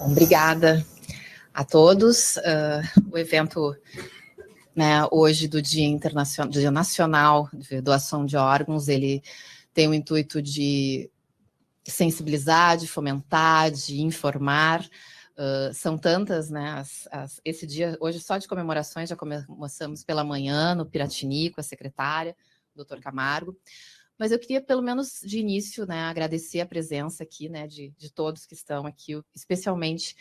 Obrigada a todos. O evento, né, hoje do Dia Internacional, Dia Nacional de Doação de Órgãos, ele tem o intuito de sensibilizar, de fomentar, de informar. São tantas, né? Esse dia, hoje, só de comemorações, já começamos pela manhã no Piratini com a secretária, doutor Camargo. Mas eu queria, pelo menos de início, né, agradecer a presença aqui, né, de todos que estão aqui, especialmente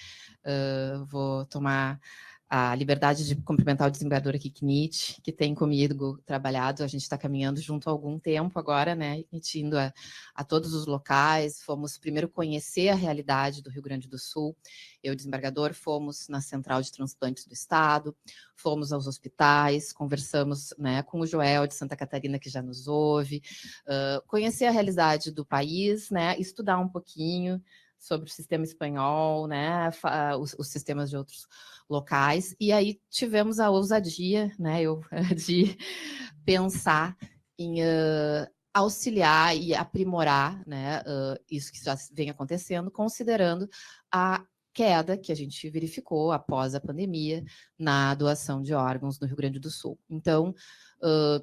vou tomar a liberdade de cumprimentar o desembargador Kiknit, que tem comigo trabalhado. A gente está caminhando junto há algum tempo agora, né, indo a todos os locais. Fomos primeiro conhecer a realidade do Rio Grande do Sul. Eu e o desembargador fomos na Central de Transplantes do Estado, fomos aos hospitais, conversamos, né, com o Joel de Santa Catarina, que já nos ouve, conhecer a realidade do país, né, estudar um pouquinho sobre o sistema espanhol, né, os sistemas de outros locais, e aí tivemos a ousadia, né, de pensar em auxiliar e aprimorar, né, isso que já vem acontecendo, considerando a queda que a gente verificou após a pandemia na doação de órgãos no Rio Grande do Sul. Então,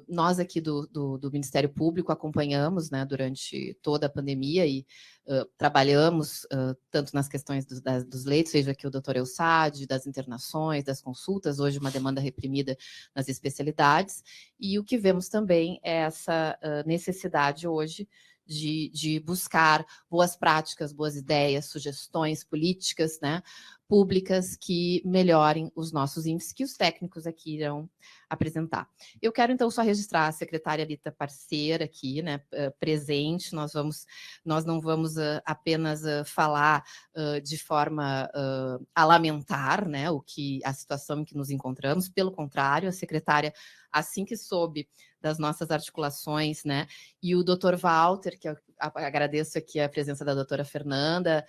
nós aqui do Ministério Público acompanhamos, né, durante toda a pandemia e trabalhamos tanto nas questões dos leitos, seja aqui o doutor Eusade, das internações, das consultas, hoje uma demanda reprimida nas especialidades, e o que vemos também é essa necessidade hoje de buscar boas práticas, boas ideias, sugestões políticas, né, públicas que melhorem os nossos índices, que os técnicos aqui irão apresentar. Eu quero, então, só registrar a secretária Alita Parceira aqui, né, presente. Nós não vamos apenas falar de forma a lamentar, né, a situação em que nos encontramos. Pelo contrário, a secretária, assim que soube das nossas articulações, né, e o doutor Walter, que eu agradeço aqui a presença da doutora Fernanda,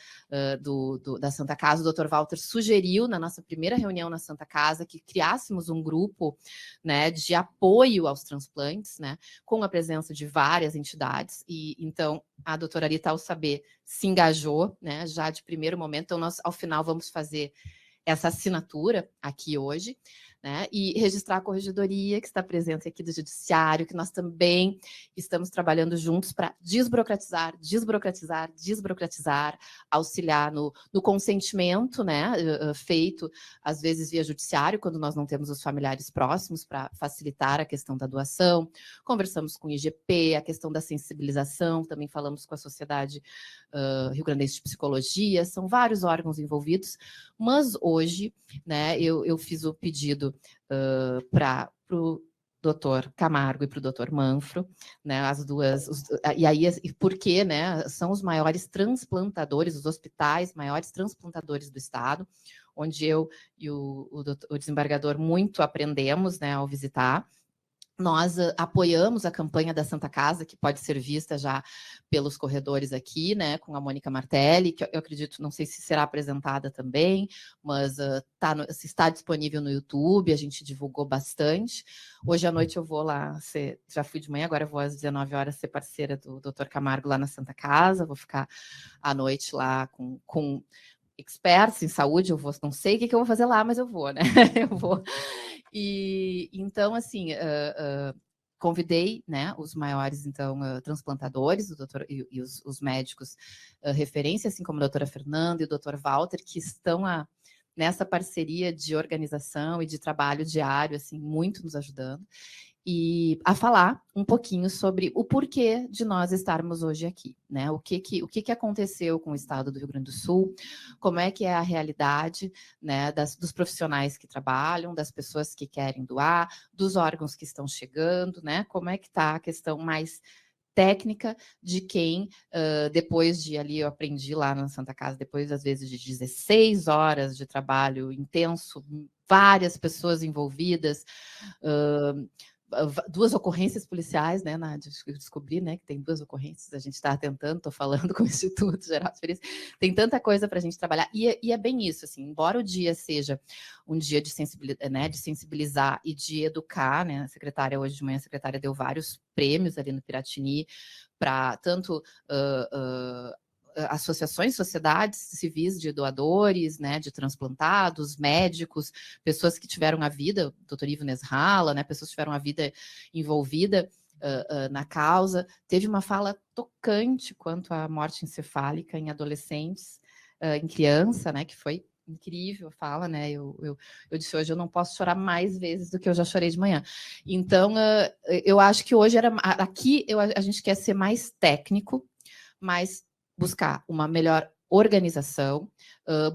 da Santa Casa. O doutor Walter sugeriu, na nossa primeira reunião na Santa Casa, que criássemos um grupo, né, de apoio aos transplantes, né, com a presença de várias entidades, e então a doutora Alita, ao saber, se engajou, né, já de primeiro momento. Então nós, ao final, vamos fazer essa assinatura aqui hoje, né, e registrar a corregedoria que está presente aqui do Judiciário, que nós também estamos trabalhando juntos para desburocratizar, auxiliar no consentimento, né, feito, às vezes, via Judiciário, quando nós não temos os familiares próximos, para facilitar a questão da doação. Conversamos com o IGP, a questão da sensibilização, também falamos com a Sociedade Rio Grandense de Psicologia, são vários órgãos envolvidos, mas hoje, né, eu fiz o pedido para o doutor Camargo e para o doutor Manfro, né, as duas, e aí, porque, né, são os maiores transplantadores, os hospitais maiores transplantadores do Estado, onde eu e o desembargador muito aprendemos, né, ao visitar. Nós apoiamos a campanha da Santa Casa, que pode ser vista já pelos corredores aqui, né, com a Mônica Martelli, que eu acredito, não sei se será apresentada também, mas está disponível no YouTube, a gente divulgou bastante. Hoje à noite eu vou lá, já fui de manhã, agora eu vou às 19 horas ser parceira do Dr. Camargo lá na Santa Casa, vou ficar à noite lá com experts em saúde. Eu vou, não sei o que eu vou fazer lá, mas eu vou, né? Eu vou. E então, assim, convidei, né, os maiores, então, transplantadores, o doutor e os médicos referência, assim como a doutora Fernanda e o doutor Walter, que estão nessa parceria de organização e de trabalho diário, assim, muito nos ajudando, e a falar um pouquinho sobre o porquê de nós estarmos hoje aqui, né? O que aconteceu com o Estado do Rio Grande do Sul, como é que é a realidade, né, dos profissionais que trabalham, das pessoas que querem doar, dos órgãos que estão chegando, né? Como é que está a questão mais técnica de quem, depois de ali, eu aprendi lá na Santa Casa, depois, às vezes, de 16 horas de trabalho intenso, várias pessoas envolvidas, 2 ocorrências policiais, né, Nádia? Eu descobri, né, que tem 2 ocorrências, a gente está tentando, estou falando com o Instituto Geral de Perícia, tem tanta coisa para a gente trabalhar, e é bem isso, assim, embora o dia seja um dia de sensibilizar e de educar, né, a secretária, hoje de manhã, a secretária deu vários prêmios ali no Piratini, para tanto associações, sociedades civis de doadores, né, de transplantados, médicos, pessoas que tiveram a vida, o doutor Ivo Nesralla, né, pessoas que tiveram a vida envolvida na causa. Teve uma fala tocante quanto à morte encefálica em adolescentes, em criança, né, que foi incrível a fala, né? Eu disse hoje, eu não posso chorar mais vezes do que eu já chorei de manhã. Então, eu acho que hoje aqui a gente quer ser mais técnico, mas buscar uma melhor organização,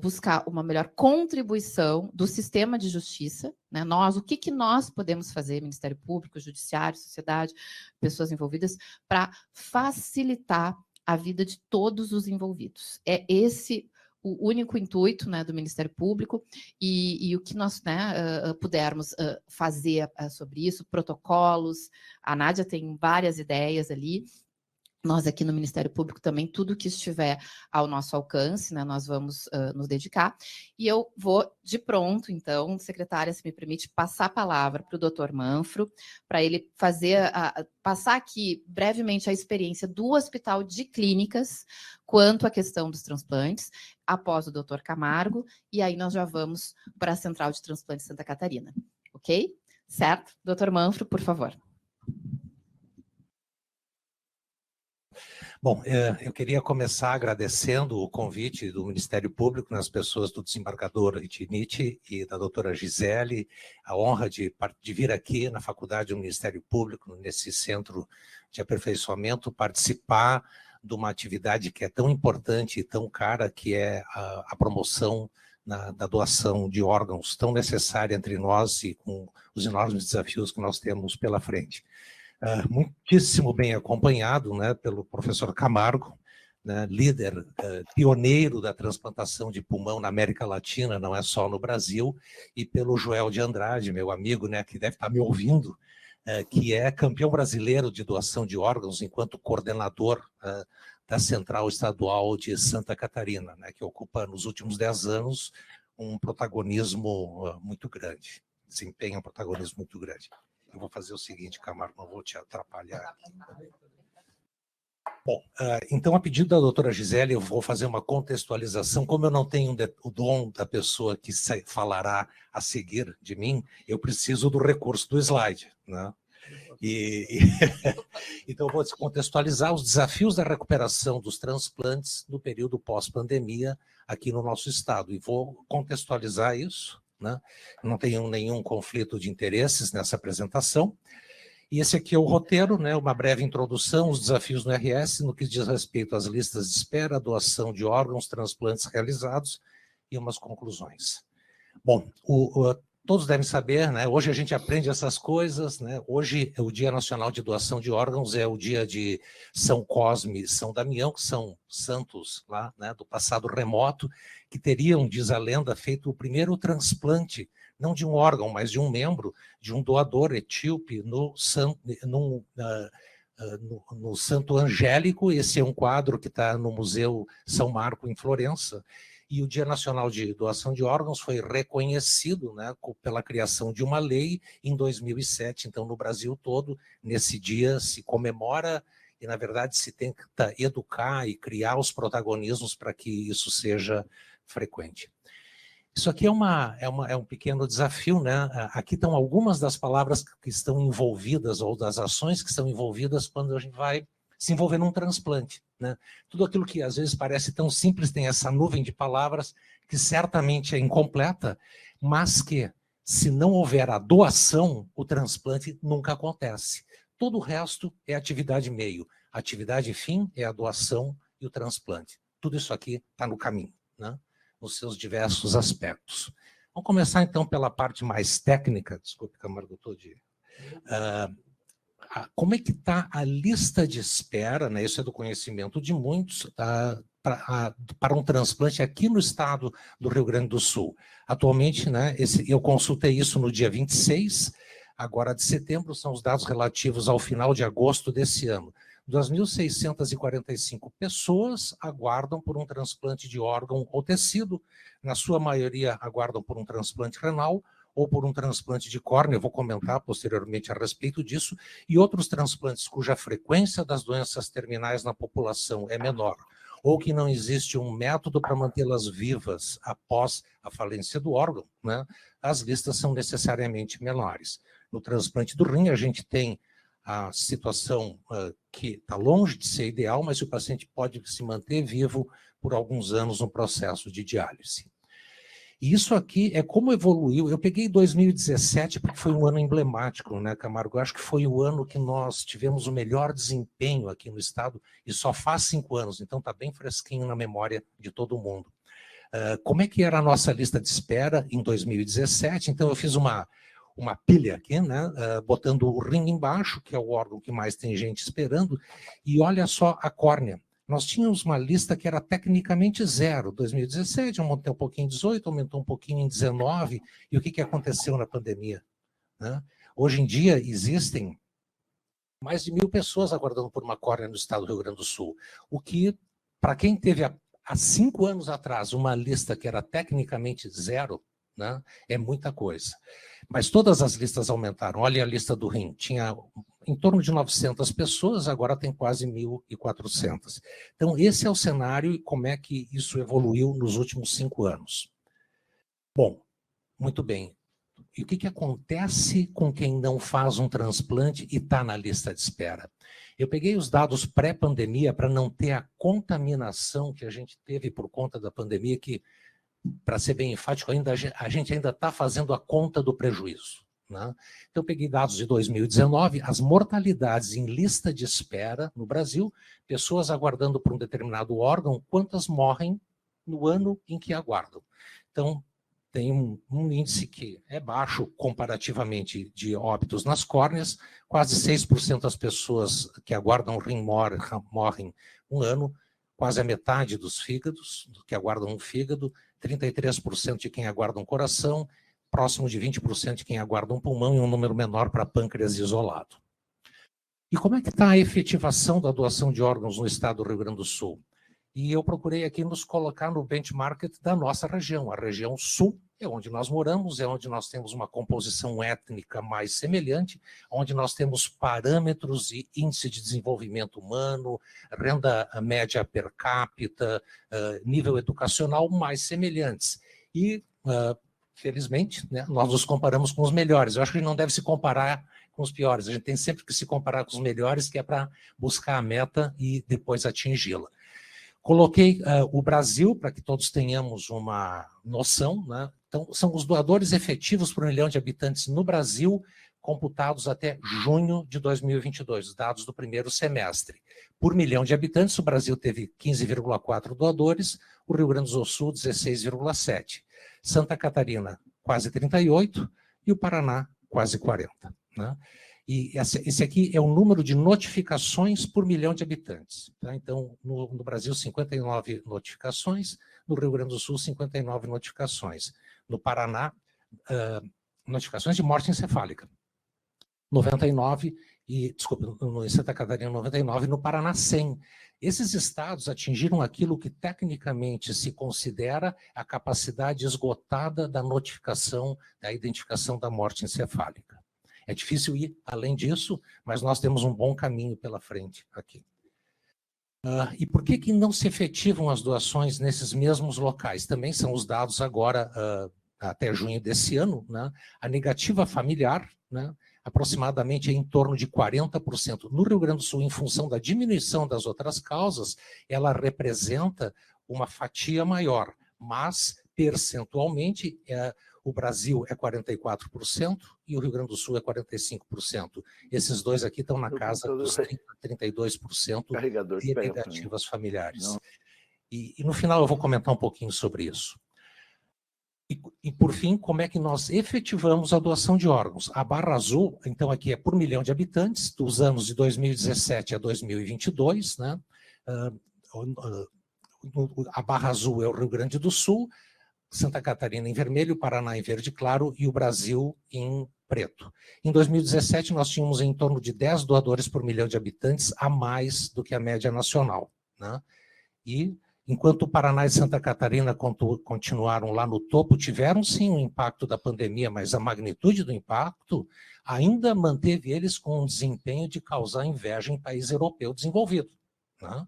buscar uma melhor contribuição do sistema de justiça, né? O que nós podemos fazer, Ministério Público, Judiciário, sociedade, pessoas envolvidas, para facilitar a vida de todos os envolvidos. É esse o único intuito, né, do Ministério Público, e o que nós, né, pudermos fazer sobre isso, protocolos. A Nádia tem várias ideias ali. Nós aqui no Ministério Público também, tudo que estiver ao nosso alcance, né, nós vamos nos dedicar. E eu vou, de pronto, então, secretária, se me permite, passar a palavra para o doutor Manfro, para ele passar aqui brevemente a experiência do Hospital de Clínicas quanto à questão dos transplantes, após o doutor Camargo, e aí nós já vamos para a Central de Transplantes Santa Catarina. Ok? Certo? Doutor Manfro, por favor. Bom, eu queria começar agradecendo o convite do Ministério Público, nas pessoas do desembargador Itinite e da doutora Gisele, a honra de vir aqui na Faculdade do Ministério Público, nesse centro de aperfeiçoamento, participar de uma atividade que é tão importante e tão cara, que é a promoção da doação de órgãos, tão necessária entre nós e com os enormes desafios que nós temos pela frente. Muitíssimo bem acompanhado, né, pelo professor Camargo, né, líder, pioneiro da transplantação de pulmão na América Latina, não é só no Brasil, e pelo Joel de Andrade, meu amigo, né, que deve estar me ouvindo, que é campeão brasileiro de doação de órgãos enquanto coordenador da Central Estadual de Santa Catarina, né, que ocupa nos últimos 10 anos um protagonismo muito grande, desempenha um protagonismo muito grande. Eu vou fazer o seguinte, Camargo, não vou te atrapalhar. Bom, então, a pedido da doutora Gisele, eu vou fazer uma contextualização. Como eu não tenho o dom da pessoa que falará a seguir de mim, eu preciso do recurso do slide, né? Então, eu vou contextualizar os desafios da recuperação dos transplantes no período pós-pandemia aqui no nosso estado. E vou contextualizar isso, né? Não tenho nenhum conflito de interesses nessa apresentação. E esse aqui é o roteiro, né? Uma breve introdução, os desafios no RS, no que diz respeito às listas de espera, doação de órgãos, transplantes realizados e umas conclusões. Bom, todos devem saber, né? Hoje a gente aprende essas coisas, né? Hoje é o Dia Nacional de Doação de Órgãos, é o dia de São Cosme e São Damião, que são santos lá, né, do passado remoto, que teriam, diz a lenda, feito o primeiro transplante, não de um órgão, mas de um membro, de um doador etíope no Santo Angélico. Esse é um quadro que está no Museu São Marco, em Florença. E o Dia Nacional de Doação de Órgãos foi reconhecido, né, pela criação de uma lei em 2007. Então, no Brasil todo, nesse dia se comemora e, na verdade, se tenta educar e criar os protagonismos para que isso seja frequente. Isso aqui é um pequeno desafio, né? Aqui estão algumas das palavras que estão envolvidas, ou das ações que estão envolvidas quando a gente vai se envolver num transplante, né? Tudo aquilo que às vezes parece tão simples tem essa nuvem de palavras que certamente é incompleta, mas que, se não houver a doação, o transplante nunca acontece. Todo o resto é atividade meio. A atividade fim é a doação e o transplante. Tudo isso aqui está no caminho, né? Nos seus diversos aspectos. Vamos começar, então, pela parte mais técnica. Desculpe, Camargo, estou de... como é que está a lista de espera, né? Isso é do conhecimento de muitos, para um transplante aqui no estado do Rio Grande do Sul. Atualmente, né, eu consultei isso no dia 26, agora de setembro, são os dados relativos ao final de agosto desse ano. 2.645 pessoas aguardam por um transplante de órgão ou tecido, na sua maioria aguardam por um transplante renal ou por um transplante de córnea, eu vou comentar posteriormente a respeito disso, e outros transplantes cuja frequência das doenças terminais na população é menor. ou que não existe um método para mantê-las vivas após a falência do órgão, né, as listas são necessariamente menores. No transplante do rim, a gente tem a situação que está longe de ser ideal, mas o paciente pode se manter vivo por alguns anos no processo de diálise. E isso aqui é como evoluiu. Eu peguei 2017 porque foi um ano emblemático, né, Camargo? Eu acho que foi o ano que nós tivemos o melhor desempenho aqui no estado, e só faz 5 anos, então está bem fresquinho na memória de todo mundo. Como é que era a nossa lista de espera em 2017? Então eu fiz uma pilha aqui, né, botando o rim embaixo, que é o órgão que mais tem gente esperando, e olha só a córnea. Nós tínhamos uma lista que era tecnicamente 0, 2017, aumentou um pouquinho em 18, aumentou um pouquinho em 19, e o que aconteceu na pandemia? Né? Hoje em dia existem mais de 1.000 pessoas aguardando por uma córnea no estado do Rio Grande do Sul, o que, para quem teve há 5 anos atrás uma lista que era tecnicamente 0, né, é muita coisa. Mas todas as listas aumentaram. Olha a lista do rim, tinha em torno de 900 pessoas, agora tem quase 1.400. Então, esse é o cenário e como é que isso evoluiu nos últimos 5 anos. Bom, muito bem. E o que acontece com quem não faz um transplante e está na lista de espera? Eu peguei os dados pré-pandemia para não ter a contaminação que a gente teve por conta da pandemia, que, para ser bem enfático, a gente ainda está fazendo a conta do prejuízo. Né? Então, eu peguei dados de 2019, as mortalidades em lista de espera no Brasil, pessoas aguardando por um determinado órgão, quantas morrem no ano em que aguardam. Então, tem um índice que é baixo comparativamente de óbitos nas córneas, quase 6% das pessoas que aguardam rim morrem um ano, quase a metade dos fígados, que aguardam um fígado, 33% de quem aguarda um coração, próximo de 20% de quem aguarda um pulmão e um número menor para pâncreas isolado. E como é que está a efetivação da doação de órgãos no estado do Rio Grande do Sul? E eu procurei aqui nos colocar no benchmark da nossa região. A região sul é onde nós moramos, é onde nós temos uma composição étnica mais semelhante, onde nós temos parâmetros e índice de desenvolvimento humano, renda média per capita, nível educacional mais semelhantes. E, felizmente, né, nós nos comparamos com os melhores. Eu acho que a gente não deve se comparar com os piores. A gente tem sempre que se comparar com os melhores, que é para buscar a meta e depois atingi-la. Coloquei o Brasil, para que todos tenhamos uma noção, né? Então, são os doadores efetivos por 1 milhão de habitantes no Brasil, computados até junho de 2022, os dados do primeiro semestre. Por 1 milhão de habitantes, o Brasil teve 15,4 doadores, o Rio Grande do Sul, 16,7. Santa Catarina, quase 38, e o Paraná, quase 40. Né? E esse aqui é o número de notificações por 1 milhão de habitantes. Tá? Então, no Brasil, 59 notificações, no Rio Grande do Sul, 59 notificações. No Paraná, notificações de morte encefálica, 99, em Santa Catarina, 99, no Paraná, 100. Esses estados atingiram aquilo que tecnicamente se considera a capacidade esgotada da notificação, da identificação da morte encefálica. É difícil ir além disso, mas nós temos um bom caminho pela frente aqui. E por que não se efetivam as doações nesses mesmos locais? Também são os dados agora, até junho desse ano, né? A negativa familiar, né? Aproximadamente em torno de 40%. No Rio Grande do Sul, em função da diminuição das outras causas, ela representa uma fatia maior, mas percentualmente o Brasil é 44% e o Rio Grande do Sul é 45%. Esses dois aqui estão na casa dos 30% a 32% de negativas familiares. E no final eu vou comentar um pouquinho sobre isso. E por fim, como é que nós efetivamos a doação de órgãos? A barra azul, então, aqui é por 1 milhão de habitantes, dos anos de 2017 a 2022, né? A barra azul é o Rio Grande do Sul, Santa Catarina em vermelho, Paraná em verde claro e o Brasil em preto. Em 2017, nós tínhamos em torno de 10 doadores por 1 milhão de habitantes, a mais do que a média nacional. Né? E, enquanto o Paraná e Santa Catarina continuaram lá no topo, tiveram sim um impacto da pandemia, mas a magnitude do impacto ainda manteve eles com um desempenho de causar inveja em país europeu desenvolvido. Né?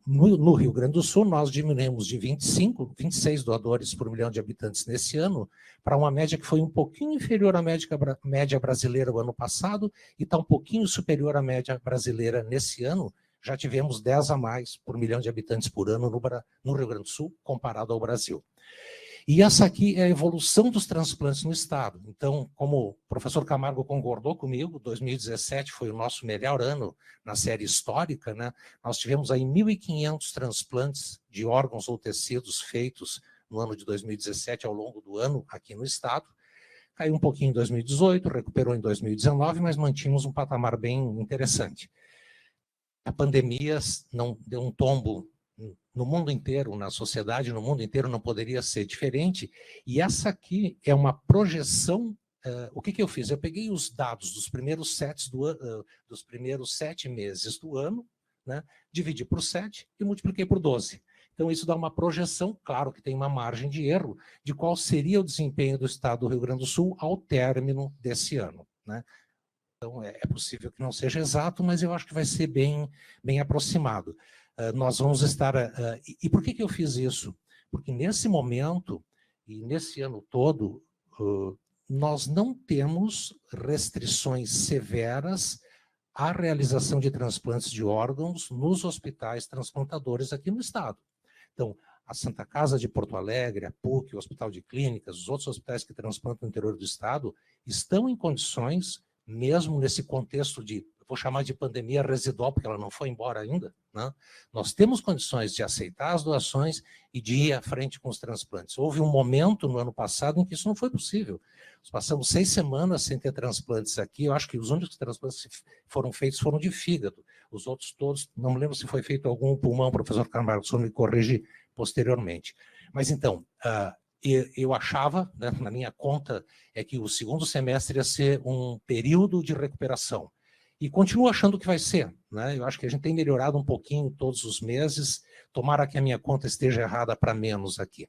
No Rio Grande do Sul, nós diminuímos de 26 doadores por milhão de habitantes nesse ano, para uma média que foi um pouquinho inferior à média brasileira o ano passado, e está um pouquinho superior à média brasileira nesse ano. Já tivemos 10 a mais por milhão de habitantes por ano no Rio Grande do Sul, comparado ao Brasil. E essa aqui é a evolução dos transplantes no Estado. Então, como o professor Camargo concordou comigo, 2017 foi o nosso melhor ano na série histórica, né? Nós tivemos aí 1.500 transplantes de órgãos ou tecidos feitos no ano de 2017, ao longo do ano, aqui no Estado. Caiu um pouquinho em 2018, recuperou em 2019, mas mantínhamos um patamar bem interessante. A pandemia não deu um tombo no mundo inteiro, na sociedade, no mundo inteiro, não poderia ser diferente. E essa aqui é uma projeção. O que eu fiz? Eu peguei os dados dos primeiros 7 meses do ano, né, dividi por 7 e multipliquei por 12. Então, isso dá uma projeção, claro que tem uma margem de erro, de qual seria o desempenho do Estado do Rio Grande do Sul ao término desse ano, né? Então, é possível que não seja exato, mas eu acho que vai ser bem aproximado. Nós vamos estar... E por que eu fiz isso? Porque nesse momento, e nesse ano todo, nós não temos restrições severas à realização de transplantes de órgãos nos hospitais transplantadores aqui no Estado. Então, a Santa Casa de Porto Alegre, a PUC, o Hospital de Clínicas, os outros hospitais que transplantam no interior do Estado, estão em condições, mesmo nesse contexto de, vou chamar de pandemia residual, porque ela não foi embora ainda, né? Nós temos condições de aceitar as doações e de ir à frente com os transplantes. Houve um momento no ano passado em que isso não foi possível. Nós passamos 6 semanas sem ter transplantes aqui. Eu acho que os únicos transplantes que foram feitos foram de fígado. Os outros todos, não me lembro se foi feito algum pulmão, o professor Camargo só me corrige posteriormente. Mas então, eu achava, né, na minha conta, é que o segundo semestre ia ser um período de recuperação. E continuo achando que vai ser, né? Eu acho que a gente tem melhorado um pouquinho todos os meses. Tomara que a minha conta esteja errada para menos aqui.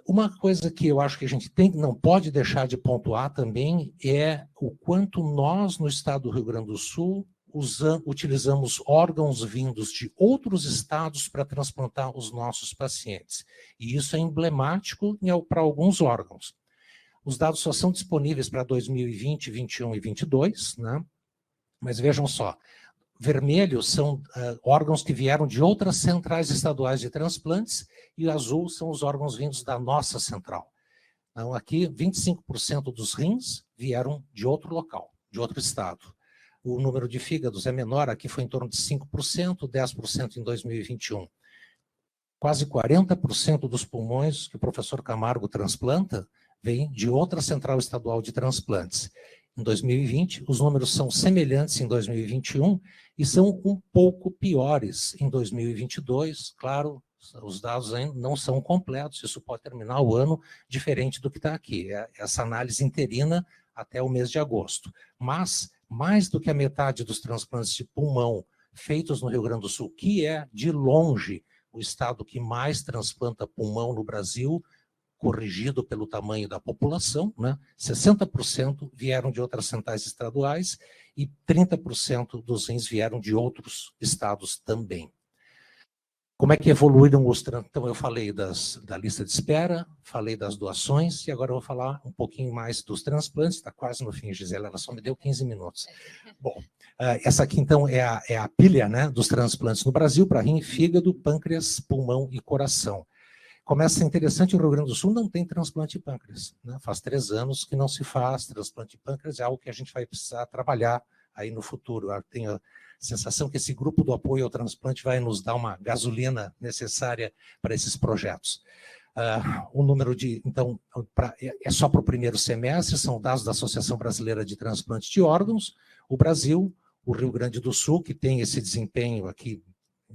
Uma coisa que eu acho que a gente não pode deixar de pontuar também é o quanto nós, no estado do Rio Grande do Sul, utilizamos órgãos vindos de outros estados para transplantar os nossos pacientes. E isso é emblemático para alguns órgãos. Os dados só são disponíveis para 2020, 21 e 22, né? Mas vejam só, vermelho são órgãos que vieram de outras centrais estaduais de transplantes e azul são os órgãos vindos da nossa central. Então, aqui, 25% dos rins vieram de outro local, de outro estado. O número de fígados é menor, aqui foi em torno de 5%, 10% em 2021. Quase 40% dos pulmões que o professor Camargo transplanta vem de outra central estadual de transplantes. Em 2020, os números são semelhantes em 2021 e são um pouco piores em 2022. Claro, os dados ainda não são completos, isso pode terminar o ano diferente do que está aqui. Essa análise interina até o mês de agosto. Mas, mais do que a metade dos transplantes de pulmão feitos no Rio Grande do Sul, que é, de longe, o estado que mais transplanta pulmão no Brasil, corrigido pelo tamanho da população, né? 60% vieram de outras centrais estaduais e 30% dos rins vieram de outros estados também. Como é que evoluíram os transplantes? Então, eu falei da lista de espera, falei das doações, e agora eu vou falar um pouquinho mais dos transplantes. Está quase no fim, Gisela, ela só me deu 15 minutos. Bom, essa aqui, então, é a pilha, né, dos transplantes no Brasil para rim, fígado, pâncreas, pulmão e coração. Começa a ser interessante, o Rio Grande do Sul não tem transplante de pâncreas, né? Faz 3 anos que não se faz transplante de pâncreas, é algo que a gente vai precisar trabalhar aí no futuro. Eu tenho a sensação que esse grupo do apoio ao transplante vai nos dar uma gasolina necessária para esses projetos. O número de... Então, é só para o primeiro semestre, são dados da Associação Brasileira de Transplante de Órgãos, o Brasil, o Rio Grande do Sul, que tem esse desempenho aqui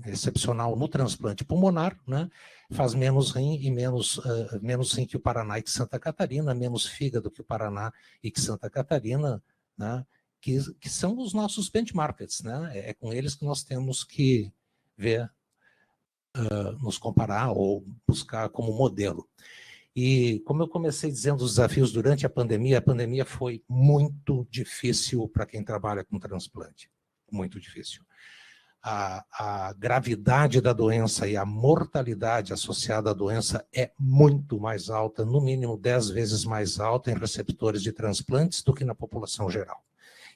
excepcional no transplante pulmonar, né? Faz menos rim e menos rim que o Paraná e que Santa Catarina, menos fígado que o Paraná e que Santa Catarina, né? Que são os nossos benchmarks, né? É com eles que nós temos que ver, nos comparar ou buscar como modelo. E como eu comecei dizendo os desafios durante a pandemia foi muito difícil para quem trabalha com transplante, muito difícil. a gravidade da doença e a mortalidade associada à doença é muito mais alta, no mínimo 10 vezes mais alta em receptores de transplantes do que na população geral.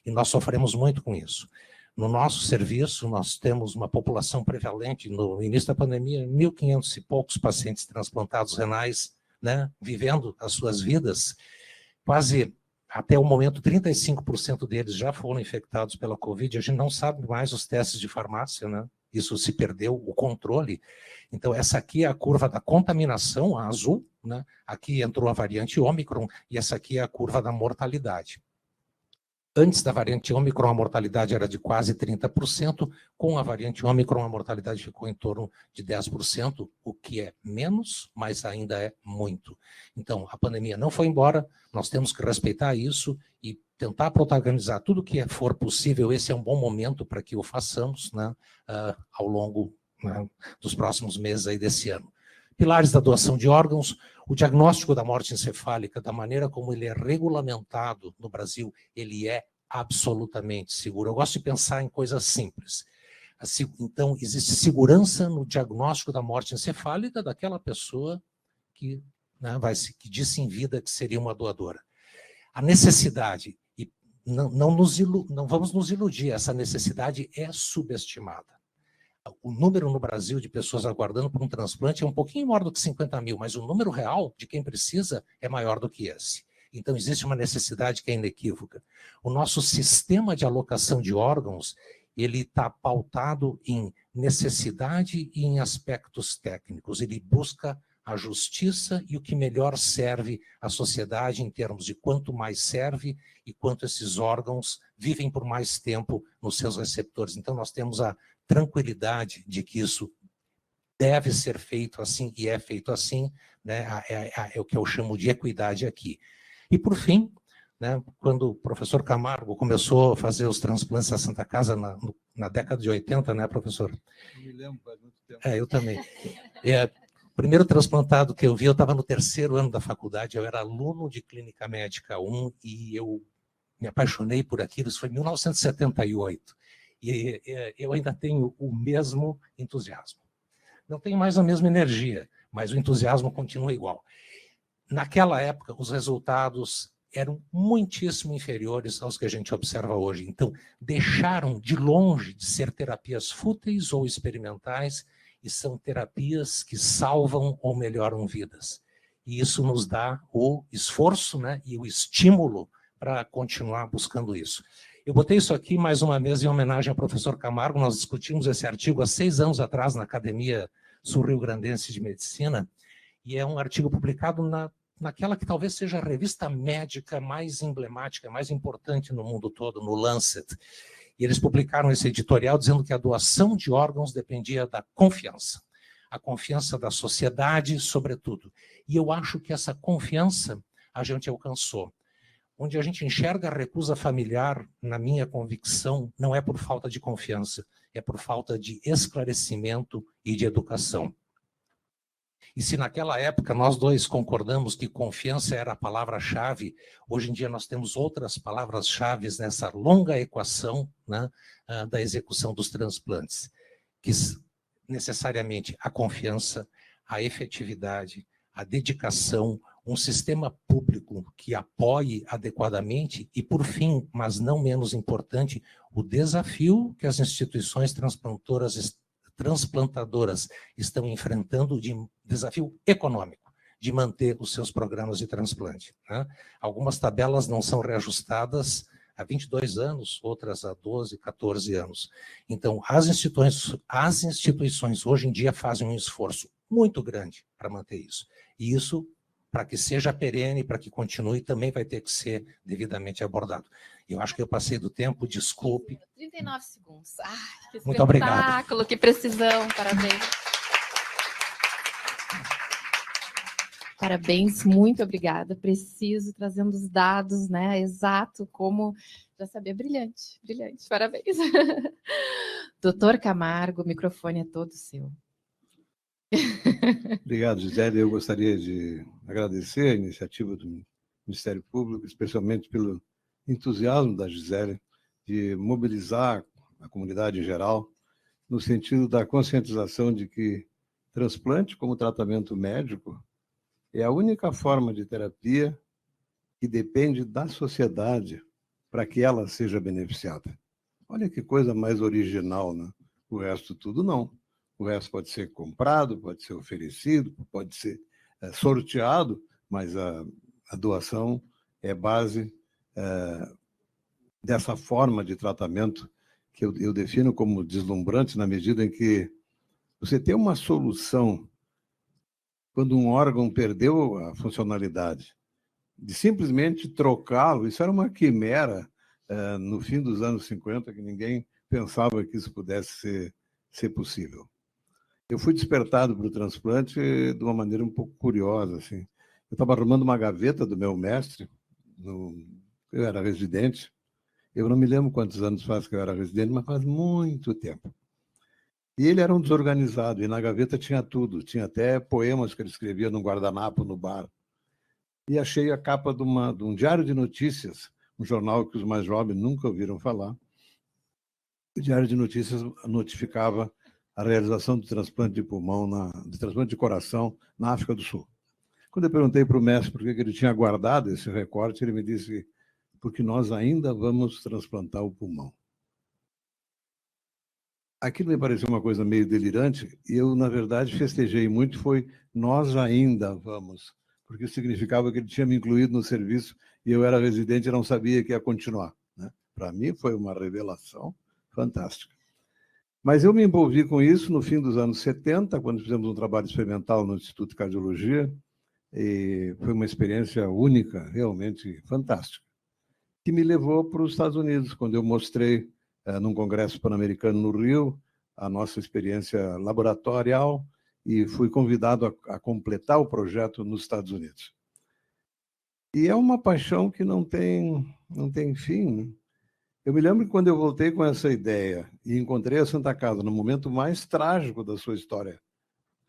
E nós sofremos muito com isso. No nosso serviço, nós temos uma população prevalente, no início da pandemia, 1.500 e poucos pacientes transplantados renais, né, vivendo as suas vidas. Quase, até o momento, 35% deles já foram infectados pela Covid. A gente não sabe mais os testes de farmácia, né? Isso se perdeu, o controle. Então, essa aqui é a curva da contaminação, a azul, né? Aqui entrou a variante Ômicron, e essa aqui é a curva da mortalidade. Antes da variante Ômicron, a mortalidade era de quase 30%, com a variante Ômicron, a mortalidade ficou em torno de 10%, o que é menos, mas ainda é muito. Então, a pandemia não foi embora, nós temos que respeitar isso e tentar protagonizar tudo que for possível. Esse é um bom momento para que o façamos, né, ao longo, né, dos próximos meses aí desse ano. Pilares da doação de órgãos, o diagnóstico da morte encefálica, da maneira como ele é regulamentado no Brasil, ele é absolutamente seguro. Eu gosto de pensar em coisas simples. Então, existe segurança no diagnóstico da morte encefálica daquela pessoa que, né, que disse em vida que seria uma doadora. A necessidade, e não vamos nos iludir, essa necessidade é subestimada. O número no Brasil de pessoas aguardando por um transplante é um pouquinho maior do que 50 mil, mas o número real de quem precisa é maior do que esse. Então, existe uma necessidade que é inequívoca. O nosso sistema de alocação de órgãos, ele está pautado em necessidade e em aspectos técnicos. Ele busca a justiça e o que melhor serve à sociedade em termos de quanto mais serve e quanto esses órgãos vivem por mais tempo nos seus receptores. Então, nós temos a tranquilidade de que isso deve ser feito assim e é feito assim, né? É o que eu chamo de equidade aqui. E, por fim, né, quando o professor Camargo começou a fazer os transplantes da Santa Casa na década de 80, né, professor? Eu me lembro, faz muito tempo. Eu também. O primeiro transplantado que eu vi, eu estava no 3º ano da faculdade, eu era aluno de Clínica Médica 1 e eu me apaixonei por aquilo, isso foi em 1978. E eu ainda tenho o mesmo entusiasmo. Não tenho mais a mesma energia, mas o entusiasmo continua igual. Naquela época, os resultados eram muitíssimo inferiores aos que a gente observa hoje. Então, deixaram de longe de ser terapias fúteis ou experimentais e são terapias que salvam ou melhoram vidas. E isso nos dá o esforço, né, e o estímulo para continuar buscando isso. Eu botei isso aqui mais uma vez em homenagem ao professor Camargo. Nós discutimos esse artigo há 6 anos atrás na Academia Sul-Rio-Grandense de Medicina, e é um artigo publicado naquela que talvez seja a revista médica mais emblemática, mais importante no mundo todo, no Lancet. E eles publicaram esse editorial dizendo que a doação de órgãos dependia da confiança. A confiança da sociedade, sobretudo. E eu acho que essa confiança a gente alcançou. Onde a gente enxerga a recusa familiar, na minha convicção, não é por falta de confiança, é por falta de esclarecimento e de educação. E se naquela época nós dois concordamos que confiança era a palavra-chave, hoje em dia nós temos outras palavras-chave nessa longa equação, né, da execução dos transplantes, que necessariamente a confiança, a efetividade, a dedicação, um sistema público que apoie adequadamente e, por fim, mas não menos importante, o desafio que as instituições transplantadoras estão enfrentando de desafio econômico, de manter os seus programas de transplante, né? Algumas tabelas não são reajustadas há 22 anos, outras há 12, 14 anos. Então, as instituições hoje em dia fazem um esforço muito grande para manter isso. E isso, para que seja perene, para que continue, também vai ter que ser devidamente abordado. Eu acho que eu passei do tempo, desculpe. 39 segundos. Ai, que muito obrigado. Espetáculo, que precisão, parabéns. Parabéns, muito obrigada. Preciso, trazendo os dados, né, exato, como já sabia, brilhante, brilhante, parabéns. Doutor Camargo, o microfone é todo seu. Obrigado, Gisele. Eu gostaria de agradecer a iniciativa do Ministério Público, especialmente pelo entusiasmo da Gisele de mobilizar a comunidade em geral no sentido da conscientização de que transplante como tratamento médico é a única forma de terapia que depende da sociedade para que ela seja beneficiada. Olha que coisa mais original, né? O resto tudo não. O resto pode ser comprado, pode ser oferecido, pode ser sorteado, mas a doação é base dessa forma de tratamento que eu defino como deslumbrante na medida em que você tem uma solução quando um órgão perdeu a funcionalidade, de simplesmente trocá-lo. Isso era uma quimera no fim dos anos 50, que ninguém pensava que isso pudesse ser possível. Eu fui despertado para o transplante de uma maneira um pouco curiosa. Assim. Eu estava arrumando uma gaveta do meu mestre, eu era residente, eu não me lembro quantos anos faz que eu era residente, mas faz muito tempo. E ele era um desorganizado, e na gaveta tinha tudo, tinha até poemas que ele escrevia num guardanapo no bar. E achei a capa de um diário de notícias, um jornal que os mais jovens nunca ouviram falar. O diário de notícias notificava a realização do transplante de pulmão, do transplante de coração na África do Sul. Quando eu perguntei para o mestre por que ele tinha guardado esse recorte, ele me disse: porque nós ainda vamos transplantar o pulmão. Aquilo me pareceu uma coisa meio delirante, e eu, na verdade, festejei muito, foi nós ainda vamos, porque significava que ele tinha me incluído no serviço e eu era residente e não sabia que ia continuar. Né? Para mim, foi uma revelação fantástica. Mas eu me envolvi com isso no fim dos anos 70, quando fizemos um trabalho experimental no Instituto de Cardiologia, e foi uma experiência única, realmente fantástica, que me levou para os Estados Unidos, quando eu mostrei num congresso pan-americano no Rio a nossa experiência laboratorial e fui convidado a completar o projeto nos Estados Unidos. E é uma paixão que não tem fim. Né? Eu me lembro que quando eu voltei com essa ideia e encontrei a Santa Casa no momento mais trágico da sua história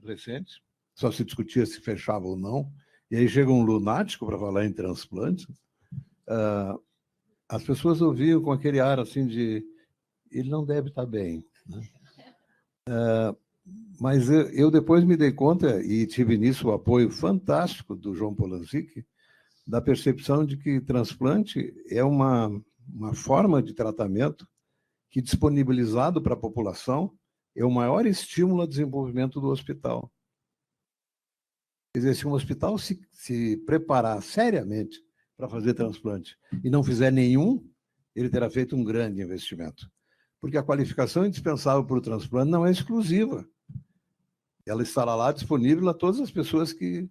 recente, só se discutia se fechava ou não, e aí chega um lunático para falar em transplante, as pessoas ouviam com aquele ar assim de ele não deve estar bem. Né? Mas eu depois me dei conta, e tive nisso o apoio fantástico do João Polanczyk, da percepção de que transplante é uma forma de tratamento que, disponibilizado para a população, é o maior estímulo ao desenvolvimento do hospital. Quer dizer, se um hospital se preparar seriamente para fazer transplante e não fizer nenhum, ele terá feito um grande investimento. Porque a qualificação indispensável para o transplante não é exclusiva. Ela estará lá disponível a todas as pessoas que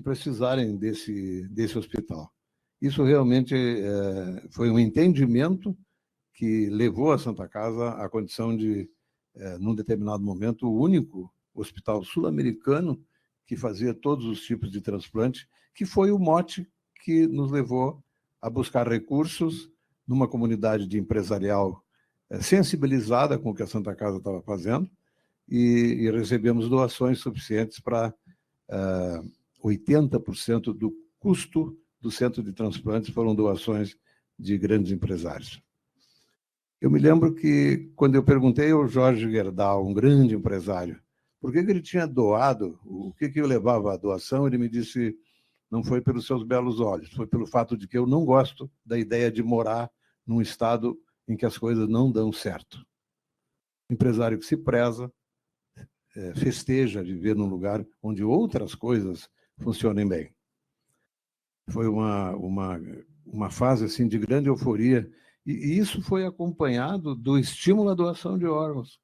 precisarem desse hospital. Isso realmente foi um entendimento que levou a Santa Casa à condição de, num determinado momento, o único hospital sul-americano que fazia todos os tipos de transplante, que foi o mote que nos levou a buscar recursos numa comunidade de empresarial sensibilizada com o que a Santa Casa estava fazendo, e recebemos doações suficientes para 80% do custo do centro de transplantes foram doações de grandes empresários. Eu me lembro que, quando eu perguntei ao Jorge Gerdau, um grande empresário, por que ele tinha doado, o que o levava à doação, ele me disse: não foi pelos seus belos olhos, foi pelo fato de que eu não gosto da ideia de morar num estado em que as coisas não dão certo. Empresário que se preza, festeja viver num lugar onde outras coisas funcionem bem. Foi uma fase assim, de grande euforia, e isso foi acompanhado do estímulo à doação de órgãos.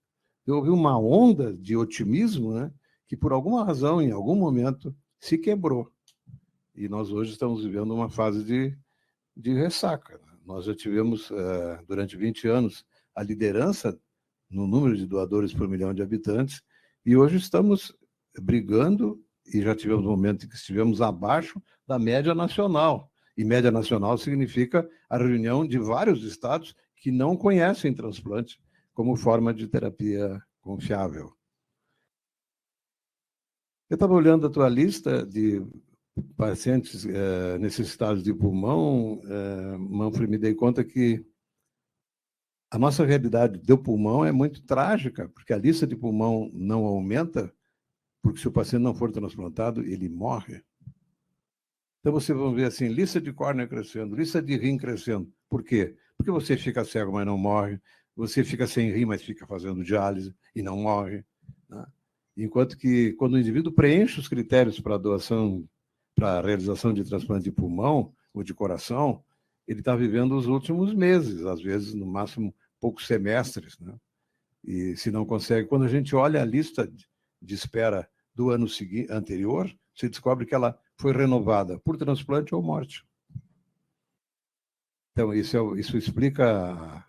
Houve uma onda de otimismo, né, que, por alguma razão, em algum momento, se quebrou. E nós hoje estamos vivendo uma fase de ressaca. Nós já tivemos, durante 20 anos, a liderança no número de doadores por milhão de habitantes, e hoje estamos brigando, e já tivemos um momento em que estivemos abaixo da média nacional. E média nacional significa a reunião de vários estados que não conhecem transplante como forma de terapia confiável. Eu estava olhando a tua lista de pacientes necessitados de pulmão, Manfred, me dei conta que A nossa realidade do pulmão é muito trágica, porque a lista de pulmão não aumenta, porque se o paciente não for transplantado, ele morre. Então, vocês vão ver assim, lista de córnea crescendo, lista de rim crescendo. Por quê? Porque você fica cego, mas não morre. Você fica sem rim, mas fica fazendo diálise e não morre. Né? Enquanto que, quando o indivíduo preenche os critérios para doação, para a realização de transplante de pulmão ou de coração, ele está vivendo os últimos meses, às vezes, no máximo, poucos semestres. Né? E se não consegue, quando a gente olha a lista de espera do ano anterior, você descobre que ela foi renovada por transplante ou morte. Então, isso explica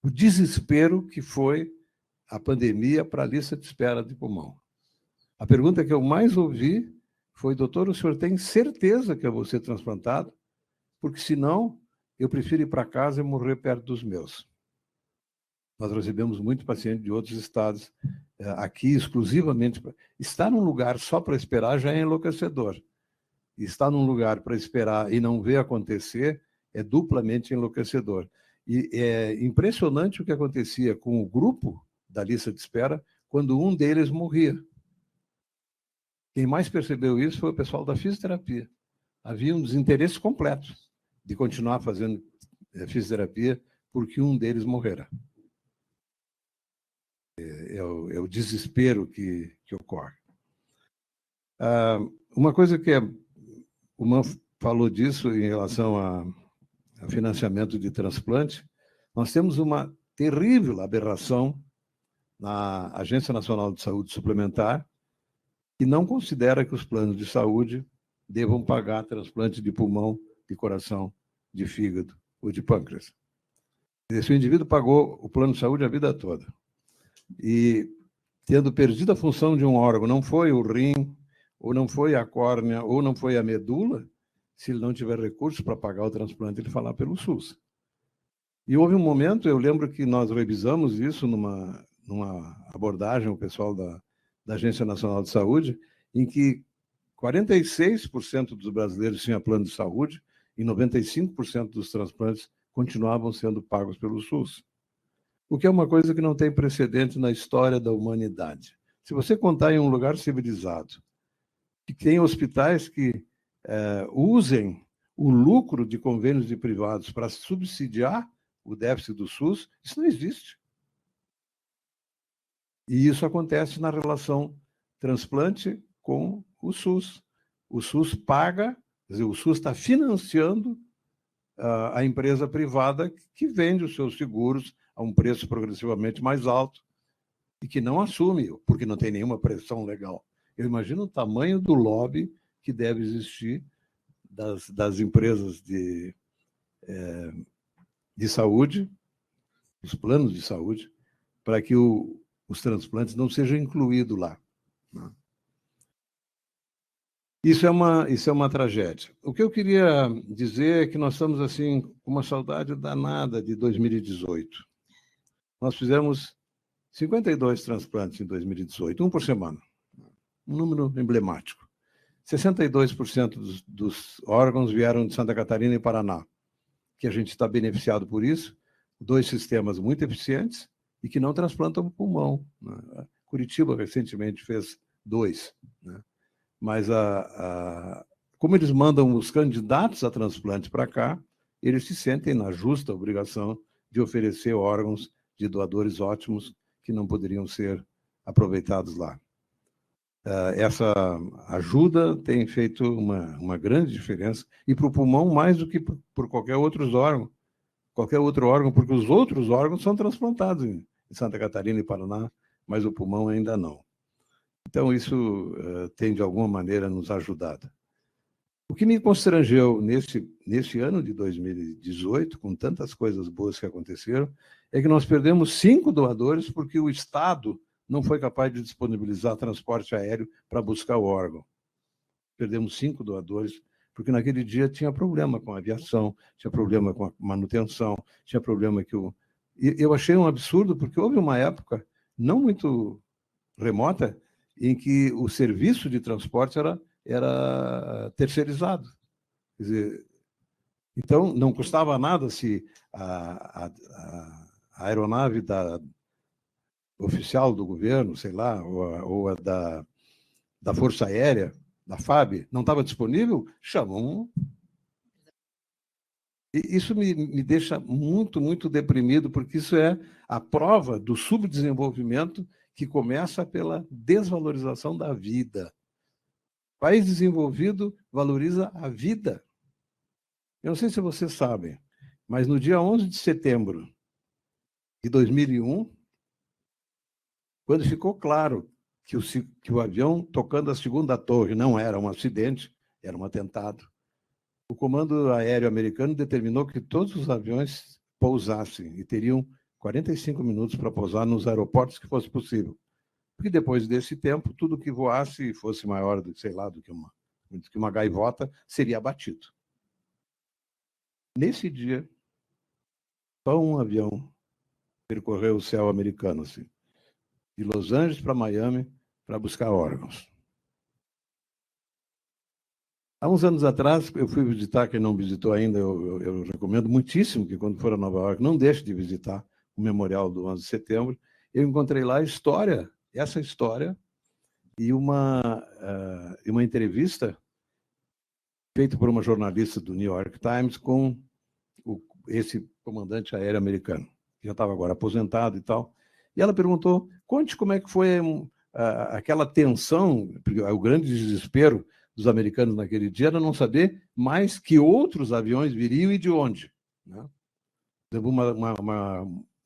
o desespero que foi a pandemia para a lista de espera de pulmão. A pergunta que eu mais ouvi foi: doutor, o senhor tem certeza que eu vou ser transplantado? Porque, senão, eu prefiro ir para casa e morrer perto dos meus. Nós recebemos muitos pacientes de outros estados, aqui exclusivamente. Estar num lugar só para esperar já é enlouquecedor. Estar num lugar para esperar e não ver acontecer é duplamente enlouquecedor. E é impressionante o que acontecia com o grupo da lista de espera quando um deles morria. Quem mais percebeu isso foi o pessoal da fisioterapia. Havia um desinteresse completo de continuar fazendo fisioterapia porque um deles morrera. É o desespero que ocorre. Uma coisa que o Man falou disso em relação a financiamento de transplante, nós temos uma terrível aberração na Agência Nacional de Saúde Suplementar, que não considera que os planos de saúde devam pagar transplante de pulmão, de coração, de fígado ou de pâncreas. Se o indivíduo pagou o plano de saúde a vida toda e, tendo perdido a função de um órgão, não foi o rim, ou não foi a córnea, ou não foi a medula, se ele não tiver recursos para pagar o transplante, ele falar pelo SUS. E houve um momento, eu lembro que nós revisamos isso numa abordagem, o pessoal da Agência Nacional de Saúde, em que 46% dos brasileiros tinham plano de saúde e 95% dos transplantes continuavam sendo pagos pelo SUS. O que é uma coisa que não tem precedente na história da humanidade. Se você contar em um lugar civilizado, que tem hospitais que usem o lucro de convênios de privados para subsidiar o déficit do SUS, isso não existe. E isso acontece na relação transplante com o SUS. O SUS paga, quer dizer, o SUS está financiando a empresa privada que vende os seus seguros a um preço progressivamente mais alto e que não assume, porque não tem nenhuma pressão legal. Eu imagino o tamanho do lobby que deve existir das empresas de saúde, os planos de saúde, para que os transplantes não sejam incluídos lá. Isso é uma tragédia. O que eu queria dizer é que nós estamos assim com uma saudade danada de 2018. Nós fizemos 52 transplantes em 2018, um por semana. Um número emblemático. 62% dos órgãos vieram de Santa Catarina e Paraná, que a gente está beneficiado por isso, 2 sistemas muito eficientes e que não transplantam pulmão. Né? Curitiba recentemente fez 2. Né? Mas como eles mandam os candidatos a transplante para cá, eles se sentem na justa obrigação de oferecer órgãos de doadores ótimos que não poderiam ser aproveitados lá. Essa ajuda tem feito uma grande diferença, e para o pulmão mais do que por qualquer outro órgão, porque os outros órgãos são transplantados em Santa Catarina e Paraná, mas o pulmão ainda não. Então, isso tem, de alguma maneira, nos ajudado. O que me constrangeu nesse ano de 2018, com tantas coisas boas que aconteceram, é que nós perdemos 5 doadores porque o Estado não foi capaz de disponibilizar transporte aéreo para buscar o órgão. Perdemos 5 doadores, porque naquele dia tinha problema com a aviação, tinha problema com a manutenção, tinha problema que eu achei um absurdo, porque houve uma época, não muito remota, em que o serviço de transporte era terceirizado. Quer dizer, então, não custava nada se a aeronave oficial do governo, sei lá, ou a da Força Aérea, da FAB, não estava disponível, chamam. E isso me deixa muito, muito deprimido, porque isso é a prova do subdesenvolvimento que começa pela desvalorização da vida. O país desenvolvido valoriza a vida. Eu não sei se vocês sabem, mas no dia 11 de setembro de 2001, quando ficou claro que o avião tocando a segunda torre não era um acidente, era um atentado, o Comando Aéreo Americano determinou que todos os aviões pousassem e teriam 45 minutos para pousar nos aeroportos que fosse possível. Porque depois desse tempo, tudo que voasse e fosse maior do que, sei lá, do que uma gaivota, seria abatido. Nesse dia, só um avião percorreu o céu americano, assim, de Los Angeles para Miami, para buscar órgãos. Há uns anos atrás, eu fui visitar, quem não visitou ainda, eu recomendo muitíssimo que, quando for a Nova York, não deixe de visitar o Memorial do 11 de Setembro. Eu encontrei lá essa história, e uma entrevista feita por uma jornalista do New York Times com esse comandante aéreo americano, que já estava agora aposentado e tal. E ela perguntou, conte como é que foi aquela tensão, o grande desespero dos americanos naquele dia era não saber mais que outros aviões viriam e de onde, né?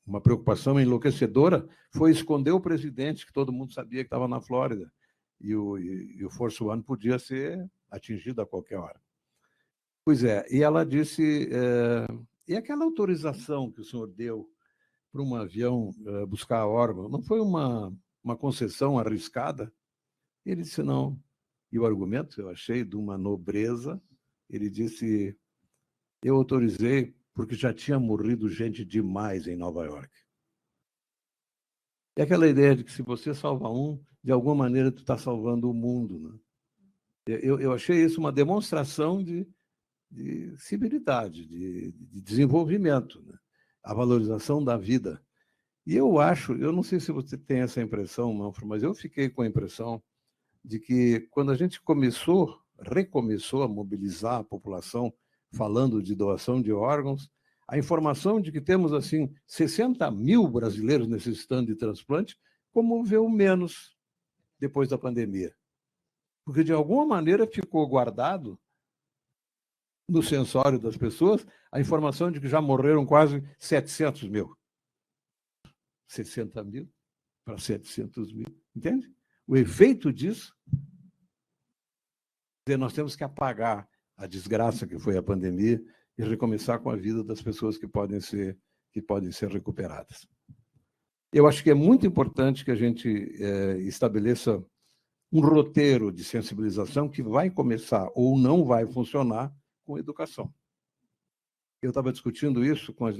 Uma preocupação enlouquecedora foi esconder o presidente, que todo mundo sabia que estava na Flórida, e o Force One podia ser atingido a qualquer hora. Pois é, e ela disse, e aquela autorização que o senhor deu para um avião buscar órgão, não foi uma concessão arriscada? Ele disse, não. E o argumento, eu achei, de uma nobreza, ele disse, eu autorizei porque já tinha morrido gente demais em Nova York. É aquela ideia de que se você salva um, de alguma maneira tu está salvando o mundo, né? Eu achei isso uma demonstração de civilidade, de desenvolvimento, né? A valorização da vida. E eu não sei se você tem essa impressão, Manfro, mas eu fiquei com a impressão de que, quando a gente recomeçou a mobilizar a população falando de doação de órgãos, a informação de que temos, assim, 60 mil brasileiros necessitando de transplante comoveu menos depois da pandemia. Porque, de alguma maneira, ficou guardado no sensório das pessoas a informação de que já morreram quase 700 mil. 60 mil para 700 mil, entende? O efeito disso, nós temos que apagar a desgraça que foi a pandemia e recomeçar com a vida das pessoas que podem ser recuperadas. Eu acho que é muito importante que a gente estabeleça um roteiro de sensibilização que vai começar ou não vai funcionar com educação. Eu estava discutindo isso com a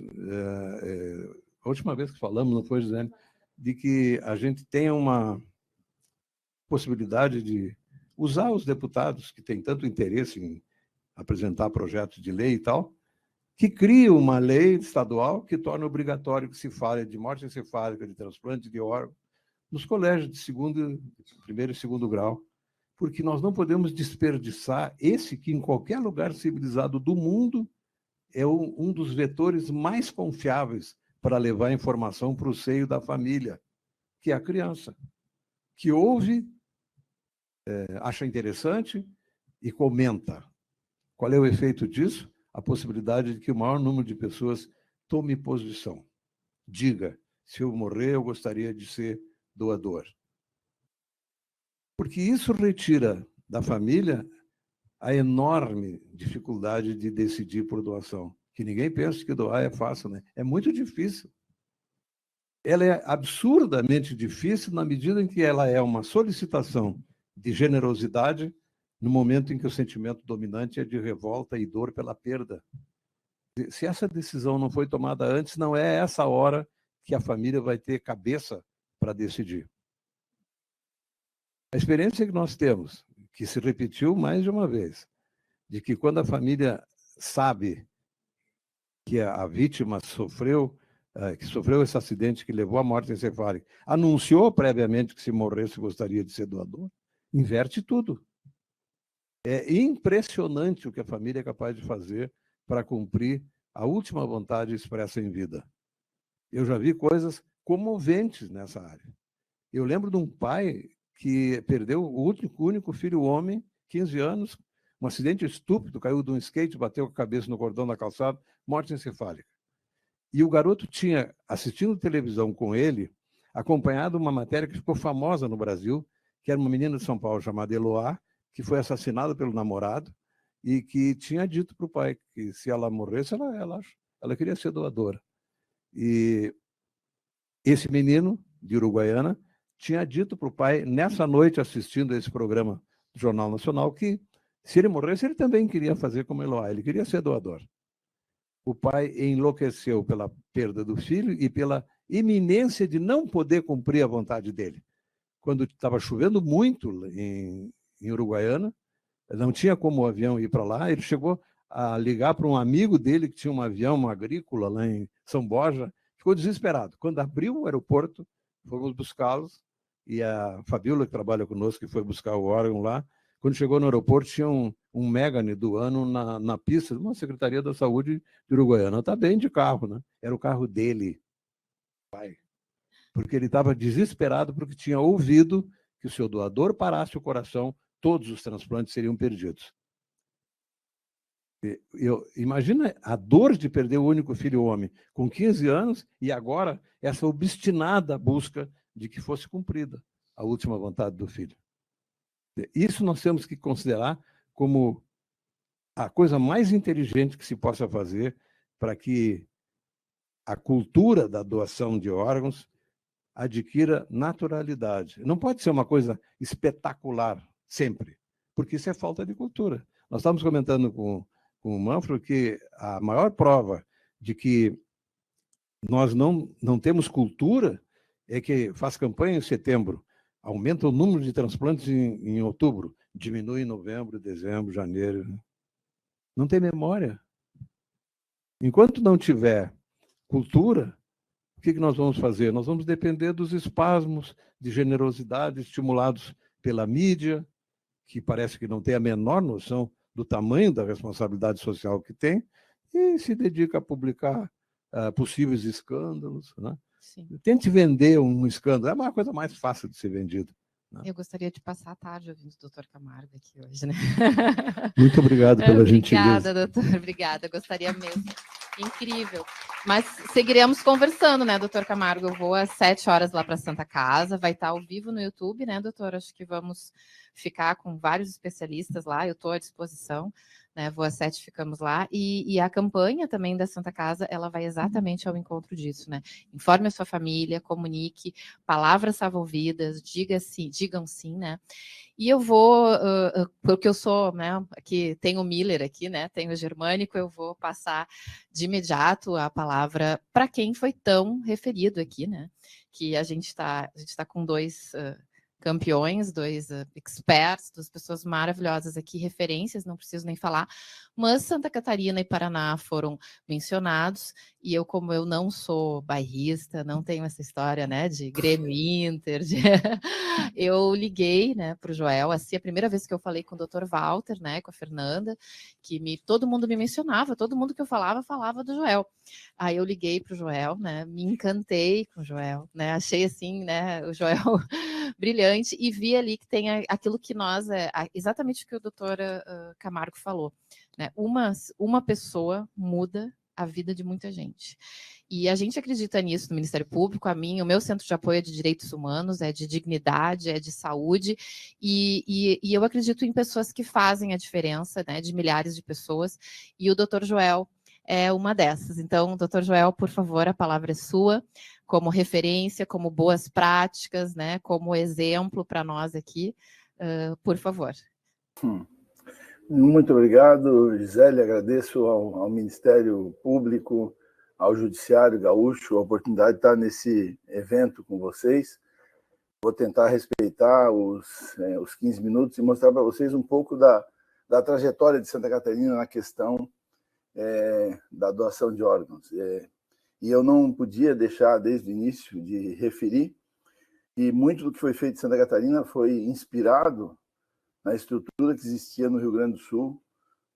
última vez que falamos, não foi, Gisele, de que a gente tenha uma possibilidade de usar os deputados que têm tanto interesse em apresentar projetos de lei e tal, que crie uma lei estadual que torne obrigatório que se fale de morte encefálica, de transplante de órgão, nos colégios de primeiro e segundo grau, porque nós não podemos desperdiçar esse que, em qualquer lugar civilizado do mundo, é um dos vetores mais confiáveis para levar informação para o seio da família, que é a criança, que ouve, acha interessante e comenta. Qual é o efeito disso? A possibilidade de que o maior número de pessoas tome posição. Diga, se eu morrer, eu gostaria de ser doador. Porque isso retira da família a enorme dificuldade de decidir por doação. Que ninguém pensa que doar é fácil, né? É muito difícil. Ela é absurdamente difícil na medida em que ela é uma solicitação de generosidade no momento em que o sentimento dominante é de revolta e dor pela perda. Se essa decisão não foi tomada antes, não é essa hora que a família vai ter cabeça para decidir. A experiência que nós temos, que se repetiu mais de uma vez, de que quando a família sabe que a vítima sofreu que sofreu esse acidente que levou à morte encefálica, anunciou previamente que se morresse gostaria de ser doador, inverte tudo. É impressionante o que a família é capaz de fazer para cumprir a última vontade expressa em vida. Eu já vi coisas comoventes nessa área. Eu lembro de um pai que perdeu o único filho homem, 15 anos, um acidente estúpido, caiu de um skate, bateu a cabeça no cordão da calçada, morte encefálica. E o garoto tinha, assistindo televisão com ele, acompanhado uma matéria que ficou famosa no Brasil, que era uma menina de São Paulo chamada Eloá, que foi assassinada pelo namorado e que tinha dito para o pai que se ela morresse, ela queria ser doadora. E esse menino, de Uruguaiana, tinha dito para o pai, nessa noite, assistindo a esse programa do Jornal Nacional, que se ele morresse, ele também queria fazer como Eloá, ele queria ser doador. O pai enlouqueceu pela perda do filho e pela iminência de não poder cumprir a vontade dele. Quando estava chovendo muito em Uruguaiana, não tinha como o avião ir para lá, ele chegou a ligar para um amigo dele que tinha um avião agrícola lá em São Borja, ficou desesperado. Quando abriu o aeroporto, fomos buscá-los, e a Fabíola, que trabalha conosco, que foi buscar o órgão lá, quando chegou no aeroporto, tinha um Megane do ano na pista de uma Secretaria da Saúde de Uruguaiana. Está bem de carro, né? Era o carro dele, pai. Porque ele estava desesperado porque tinha ouvido que o seu doador parasse o coração, todos os transplantes seriam perdidos. Imagina a dor de perder o único filho homem com 15 anos e agora essa obstinada busca de que fosse cumprida a última vontade do filho. Isso nós temos que considerar como a coisa mais inteligente que se possa fazer para que a cultura da doação de órgãos adquira naturalidade. Não pode ser uma coisa espetacular sempre, porque isso é falta de cultura. Nós estávamos comentando com o Manfro que a maior prova de que nós não temos cultura é que faz campanha em setembro, aumenta o número de transplantes em outubro, diminui em novembro, dezembro, janeiro. Não tem memória. Enquanto não tiver cultura, o que nós vamos fazer? Nós vamos depender dos espasmos de generosidade estimulados pela mídia, que parece que não tem a menor noção do tamanho da responsabilidade social que tem, e se dedica a publicar possíveis escândalos. Né? Tente vender um escândalo, é uma coisa mais fácil de ser vendido. Né? Eu gostaria de passar a tarde ouvindo o Dr. Camargo aqui hoje, né? Muito obrigado pela gentileza. Obrigada, doutor, obrigada, gostaria mesmo. Incrível. Mas seguiremos conversando, né, doutor Camargo? Eu vou às 7 horas lá para a Santa Casa, vai estar ao vivo no YouTube, né, doutor? Acho que vamos ficar com vários especialistas lá, eu estou à disposição, né? Vou às 7, ficamos lá. E a campanha também da Santa Casa, ela vai exatamente ao encontro disso, né? Informe a sua família, comunique, palavras salvam vidas, digam sim, né? E eu vou, porque eu sou, né, aqui tem o Miller aqui, né, tem o Germânico, eu vou passar de imediato a palavra para quem foi tão referido aqui, né, que a gente tá com dois campeões, dois experts, duas pessoas maravilhosas aqui, referências, não preciso nem falar, mas Santa Catarina e Paraná foram mencionados, e eu, como eu não sou bairrista, não tenho essa história, né, de Grêmio Inter, eu liguei, né, para o Joel, assim, a primeira vez que eu falei com o Dr. Walter, né, com a Fernanda, que todo mundo me mencionava, todo mundo que eu falava do Joel. Aí eu liguei para o Joel, né, me encantei com o Joel, né, achei assim, né, o Joel brilhante, e vi ali que tem aquilo que nós, exatamente o que o doutor Camargo falou, né, uma pessoa muda a vida de muita gente. E a gente acredita nisso no Ministério Público, o meu centro de apoio é de direitos humanos, é de dignidade, é de saúde, e eu acredito em pessoas que fazem a diferença, né, de milhares de pessoas, e o doutor Joel é uma dessas. Então, doutor Joel, por favor, a palavra é sua, como referência, como boas práticas, né, como exemplo para nós aqui, por favor. Muito obrigado, Gisele, agradeço ao Ministério Público, ao Judiciário Gaúcho, a oportunidade de estar nesse evento com vocês. Vou tentar respeitar os 15 minutos e mostrar para vocês um pouco da trajetória de Santa Catarina na questão da doação de órgãos. E eu não podia deixar, desde o início, de referir que muito do que foi feito em Santa Catarina foi inspirado na estrutura que existia no Rio Grande do Sul,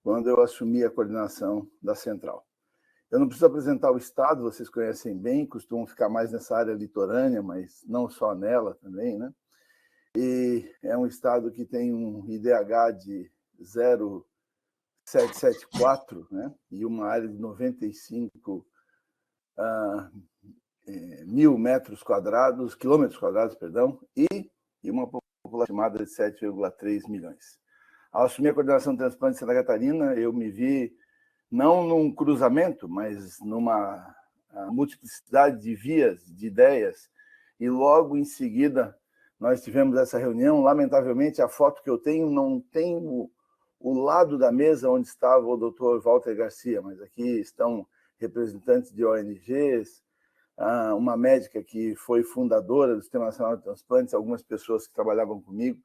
quando eu assumi a coordenação da Central. Eu não preciso apresentar o Estado, vocês conhecem bem, costumam ficar mais nessa área litorânea, mas não só nela também, né? E é um Estado que tem um IDH de 0,774, né? E uma área de 95 mil quilômetros quadrados, perdão, e uma população estimada de 7,3 milhões. Ao assumir a coordenação de transplante de Santa Catarina, eu me vi não num cruzamento, mas numa multiplicidade de vias, de ideias, e logo em seguida nós tivemos essa reunião. Lamentavelmente, a foto que eu tenho não tem o lado da mesa onde estava o Dr. Walter Garcia, mas aqui estão representantes de ONGs, uma médica que foi fundadora do Sistema Nacional de Transplantes, algumas pessoas que trabalhavam comigo.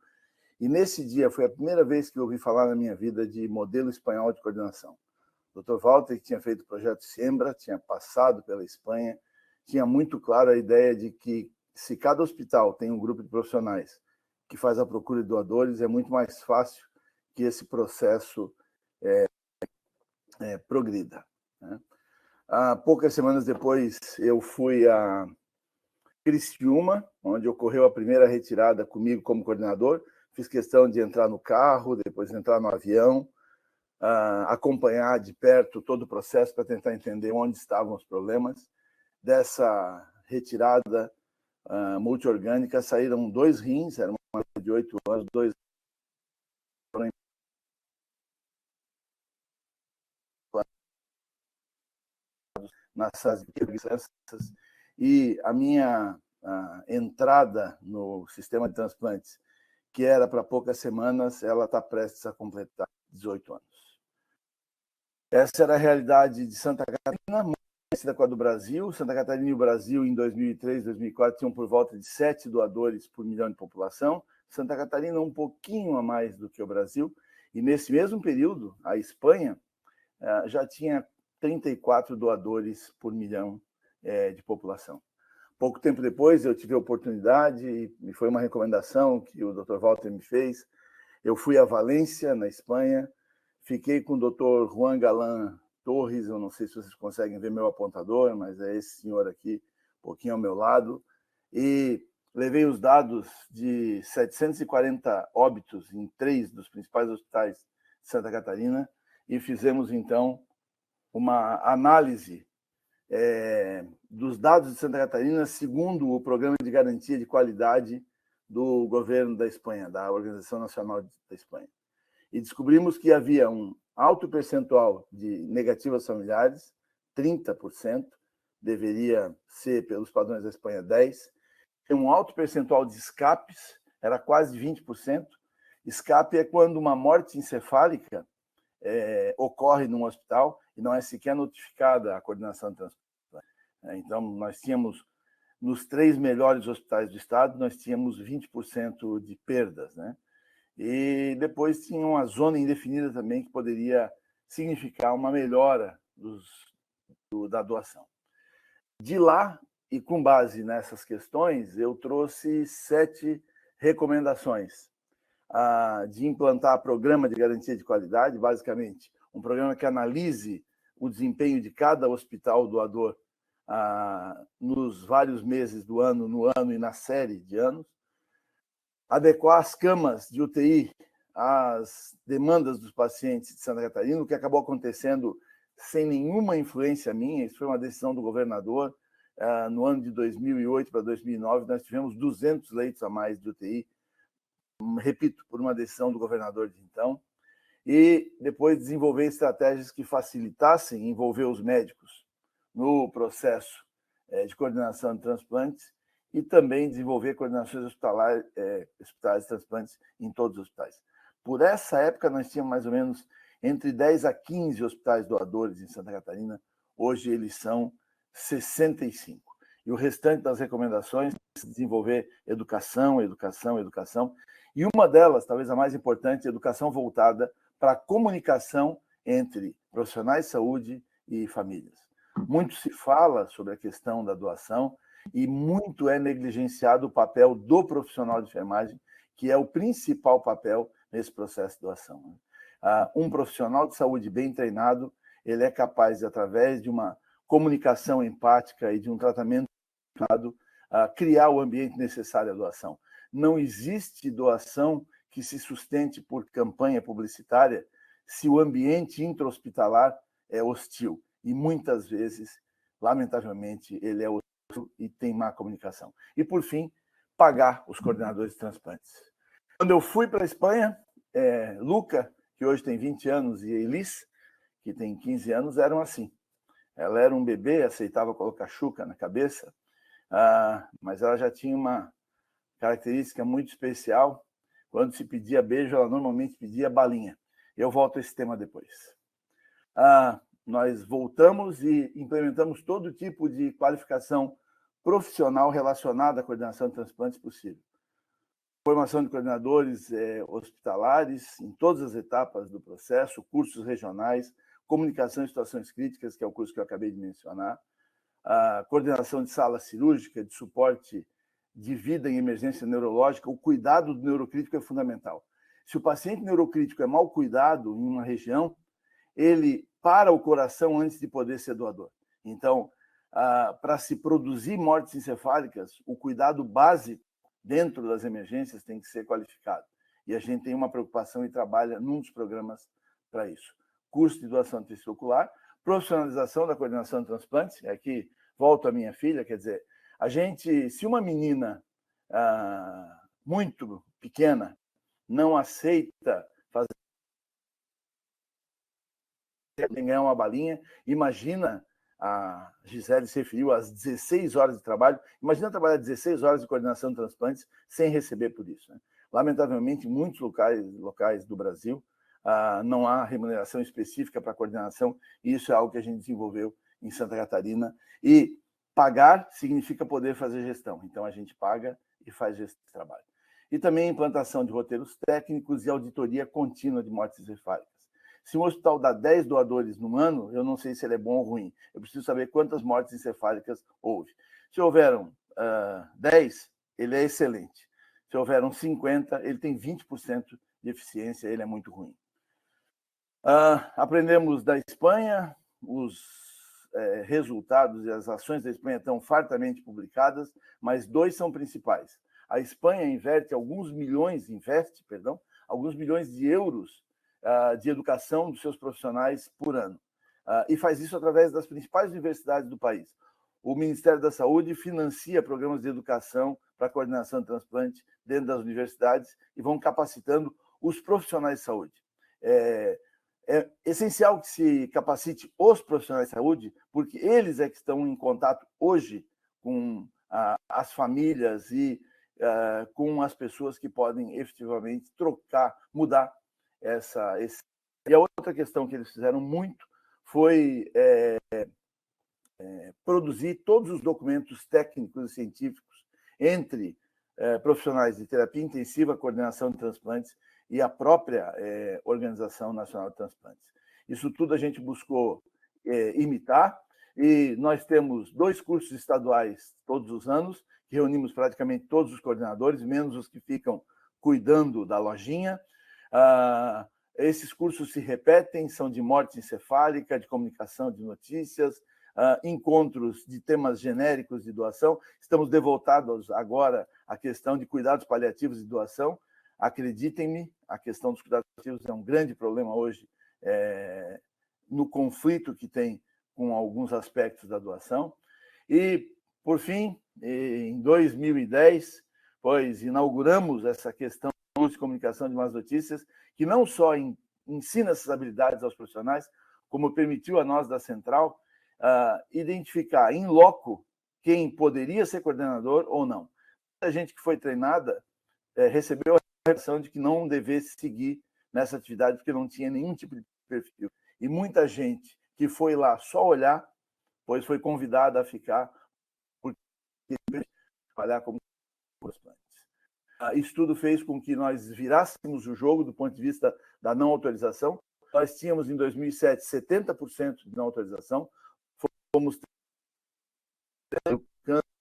E nesse dia foi a primeira vez que eu ouvi falar na minha vida de modelo espanhol de coordenação. O Dr. Walter, que tinha feito o projeto Siembra, tinha passado pela Espanha, tinha muito claro a ideia de que, se cada hospital tem um grupo de profissionais que faz a procura de doadores, é muito mais fácil que esse processo progrida, né? Poucas semanas depois, eu fui a Criciúma, onde ocorreu a primeira retirada comigo como coordenador. Fiz questão de entrar no carro, depois entrar no avião, acompanhar de perto todo o processo para tentar entender onde estavam os problemas. Dessa retirada multiorgânica, saíram 2 rins, era uma de 8 anos, 2 nas crianças, e a minha entrada no sistema de transplantes, que era para poucas semanas, ela está prestes a completar 18 anos. Essa era a realidade de Santa Catarina, muito parecida com a do Brasil. Santa Catarina e o Brasil, em 2003, 2004, tinham por volta de 7 doadores por milhão de população. Santa Catarina um pouquinho a mais do que o Brasil. E nesse mesmo período, a Espanha já tinha 34 doadores por milhão de população. Pouco tempo depois, eu tive a oportunidade, e foi uma recomendação que o Dr. Walter me fez. Eu fui a Valência, na Espanha, fiquei com o Dr. Juan Galán Torres, eu não sei se vocês conseguem ver meu apontador, mas é esse senhor aqui, um pouquinho ao meu lado, e levei os dados de 740 óbitos em 3 dos principais hospitais de Santa Catarina e fizemos, então, uma análise dos dados de Santa Catarina segundo o Programa de Garantia de Qualidade do governo da Espanha, da Organização Nacional da Espanha. E descobrimos que havia um alto percentual de negativas familiares, 30%, deveria ser, pelos padrões da Espanha, 10%, um alto percentual de escapes, era quase 20%. Escape é quando uma morte encefálica ocorre num hospital e não é sequer notificada a coordenação de transplante. Então, nós tínhamos, nos 3 melhores hospitais do estado, nós tínhamos 20% de perdas, né? E depois tinha uma zona indefinida também que poderia significar uma melhora da doação. De lá, e com base nessas questões, eu trouxe 7 recomendações de implantar programa de garantia de qualidade, basicamente um programa que analise o desempenho de cada hospital doador nos vários meses do ano, no ano e na série de anos, adequar as camas de UTI às demandas dos pacientes de Santa Catarina, o que acabou acontecendo sem nenhuma influência minha. Isso foi uma decisão do governador. No ano de 2008 para 2009, nós tivemos 200 leitos a mais de UTI, repito, por uma decisão do governador de então, e depois desenvolver estratégias que facilitassem envolver os médicos no processo de coordenação de transplantes e também desenvolver coordenações hospitalares de transplantes em todos os hospitais. Por essa época, nós tínhamos mais ou menos entre 10 a 15 hospitais doadores em Santa Catarina. Hoje, eles são 65. E o restante das recomendações é desenvolver educação, educação, educação. E uma delas, talvez a mais importante, é educação voltada para a comunicação entre profissionais de saúde e famílias. Muito se fala sobre a questão da doação e muito é negligenciado o papel do profissional de enfermagem, que é o principal papel nesse processo de doação. Um profissional de saúde bem treinado, ele é capaz de, através de uma comunicação empática e de um tratamento criar o ambiente necessário à doação. Não existe doação que se sustente por campanha publicitária se o ambiente intra-hospitalar é hostil. E muitas vezes, lamentavelmente, ele é hostil e tem má comunicação. E, por fim, pagar os coordenadores de transplantes. Quando eu fui para a Espanha, Luca, que hoje tem 20 anos, e Elis, que tem 15 anos, eram assim. Ela era um bebê, aceitava colocar chuca na cabeça, mas ela já tinha uma característica muito especial. Quando se pedia beijo, ela normalmente pedia balinha. Eu volto a esse tema depois. Nós voltamos e implementamos todo tipo de qualificação profissional relacionada à coordenação de transplantes possível. Formação de coordenadores hospitalares em todas as etapas do processo, cursos regionais, comunicação em situações críticas, que é o curso que eu acabei de mencionar, a coordenação de sala cirúrgica, de suporte de vida em emergência neurológica. O cuidado do neurocrítico é fundamental. Se o paciente neurocrítico é mal cuidado em uma região, ele para o coração antes de poder ser doador. Então, para se produzir mortes encefálicas, o cuidado básico dentro das emergências tem que ser qualificado. E a gente tem uma preocupação e trabalha num dos programas para isso. Curso de doação testicular, profissionalização da coordenação de transplantes. Aqui volto à minha filha, quer dizer, se uma menina muito pequena não aceita fazer ganhar uma balinha, imagina, a Gisele se referiu às 16 horas de trabalho, imagina trabalhar 16 horas de coordenação de transplantes sem receber por isso. Né? Lamentavelmente, em muitos locais do Brasil, não há remuneração específica para a coordenação, e isso é algo que a gente desenvolveu em Santa Catarina. E pagar significa poder fazer gestão, então a gente paga e faz gestão de trabalho. E também implantação de roteiros técnicos e auditoria contínua de mortes encefálicas. Se um hospital dá 10 doadores no ano, eu não sei se ele é bom ou ruim. Eu preciso saber quantas mortes encefálicas houve. Se houveram 10, ele é excelente. Se houveram 50, ele tem 20% de eficiência, ele é muito ruim. Aprendemos da Espanha, os resultados e as ações da Espanha estão fartamente publicadas, mas 2 são principais. A Espanha investe alguns milhões de euros de educação dos seus profissionais por ano. E faz isso através das principais universidades do país. O Ministério da Saúde financia programas de educação para a coordenação de transplante dentro das universidades e vão capacitando os profissionais de saúde. É essencial que se capacite os profissionais de saúde, porque eles é que estão em contato hoje com as famílias e com as pessoas que podem efetivamente mudar E a outra questão que eles fizeram muito foi produzir todos os documentos técnicos e científicos entre profissionais de terapia intensiva, coordenação de transplantes e a própria Organização Nacional de Transplantes. Isso tudo a gente buscou imitar, e nós temos 2 cursos estaduais todos os anos, que reunimos praticamente todos os coordenadores, menos os que ficam cuidando da lojinha. Esses cursos se repetem, são de morte encefálica, de comunicação de notícias, encontros de temas genéricos de doação. Estamos devotados agora à questão de cuidados paliativos e doação. Acreditem-me, a questão dos cuidados paliativos é um grande problema hoje no conflito que tem com alguns aspectos da doação. E, por fim, em 2010, pois inauguramos essa questão de comunicação de más notícias, que não só ensina essas habilidades aos profissionais, como permitiu a nós da Central identificar em loco quem poderia ser coordenador ou não. A gente que foi treinada recebeu a impressão de que não devesse seguir nessa atividade, porque não tinha nenhum tipo de perfil. E muita gente que foi lá só olhar, pois foi convidada a ficar, porque trabalhar como transplante. Isso tudo fez com que nós virássemos o jogo do ponto de vista da não autorização. Nós tínhamos, em 2007, 70% de não autorização. fomos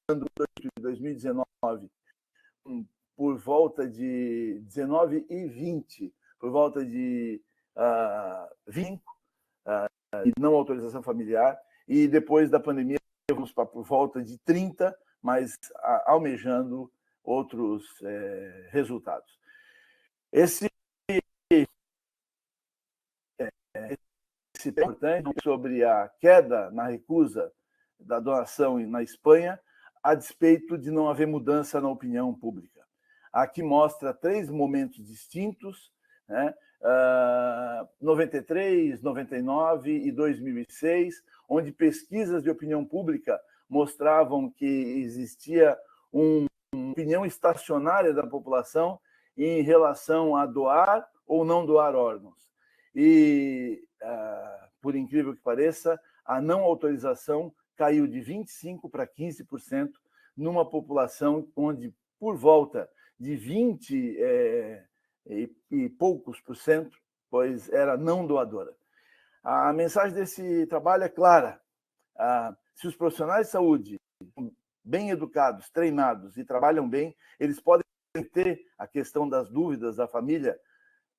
em 2019 por volta de 19 e 20, por volta de 25, e não autorização familiar, e depois da pandemia fomos para por volta de 30, mas almejando outros resultados. Esse importante sobre a queda na recusa da doação na Espanha, a despeito de não haver mudança na opinião pública. Aqui mostra 3 momentos distintos, né? 93, 99 e 2006, onde pesquisas de opinião pública mostravam que existia uma opinião estacionária da população em relação a doar ou não doar órgãos. E, por incrível que pareça, a não autorização caiu de 25% para 15%, numa população onde, por volta de 20 e poucos por cento, pois era não doadora. A mensagem desse trabalho é clara. Se os profissionais de saúde, bem educados, treinados e trabalham bem, eles podem ter a questão das dúvidas da família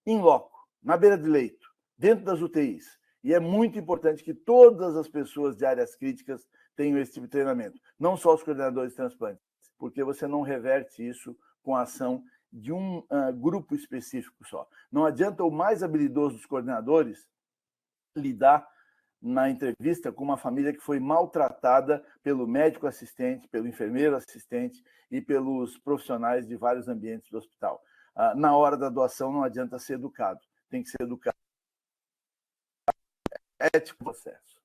em loco, na beira de leito, dentro das UTIs. E é muito importante que todas as pessoas de áreas críticas tenham esse tipo de treinamento, não só os coordenadores de transplantes, porque você não reverte isso com a ação de um grupo específico só. Não adianta o mais habilidoso dos coordenadores lidar na entrevista com uma família que foi maltratada pelo médico assistente, pelo enfermeiro assistente e pelos profissionais de vários ambientes do hospital. Na hora da doação não adianta ser educado, tem que ser educado. Ético processo.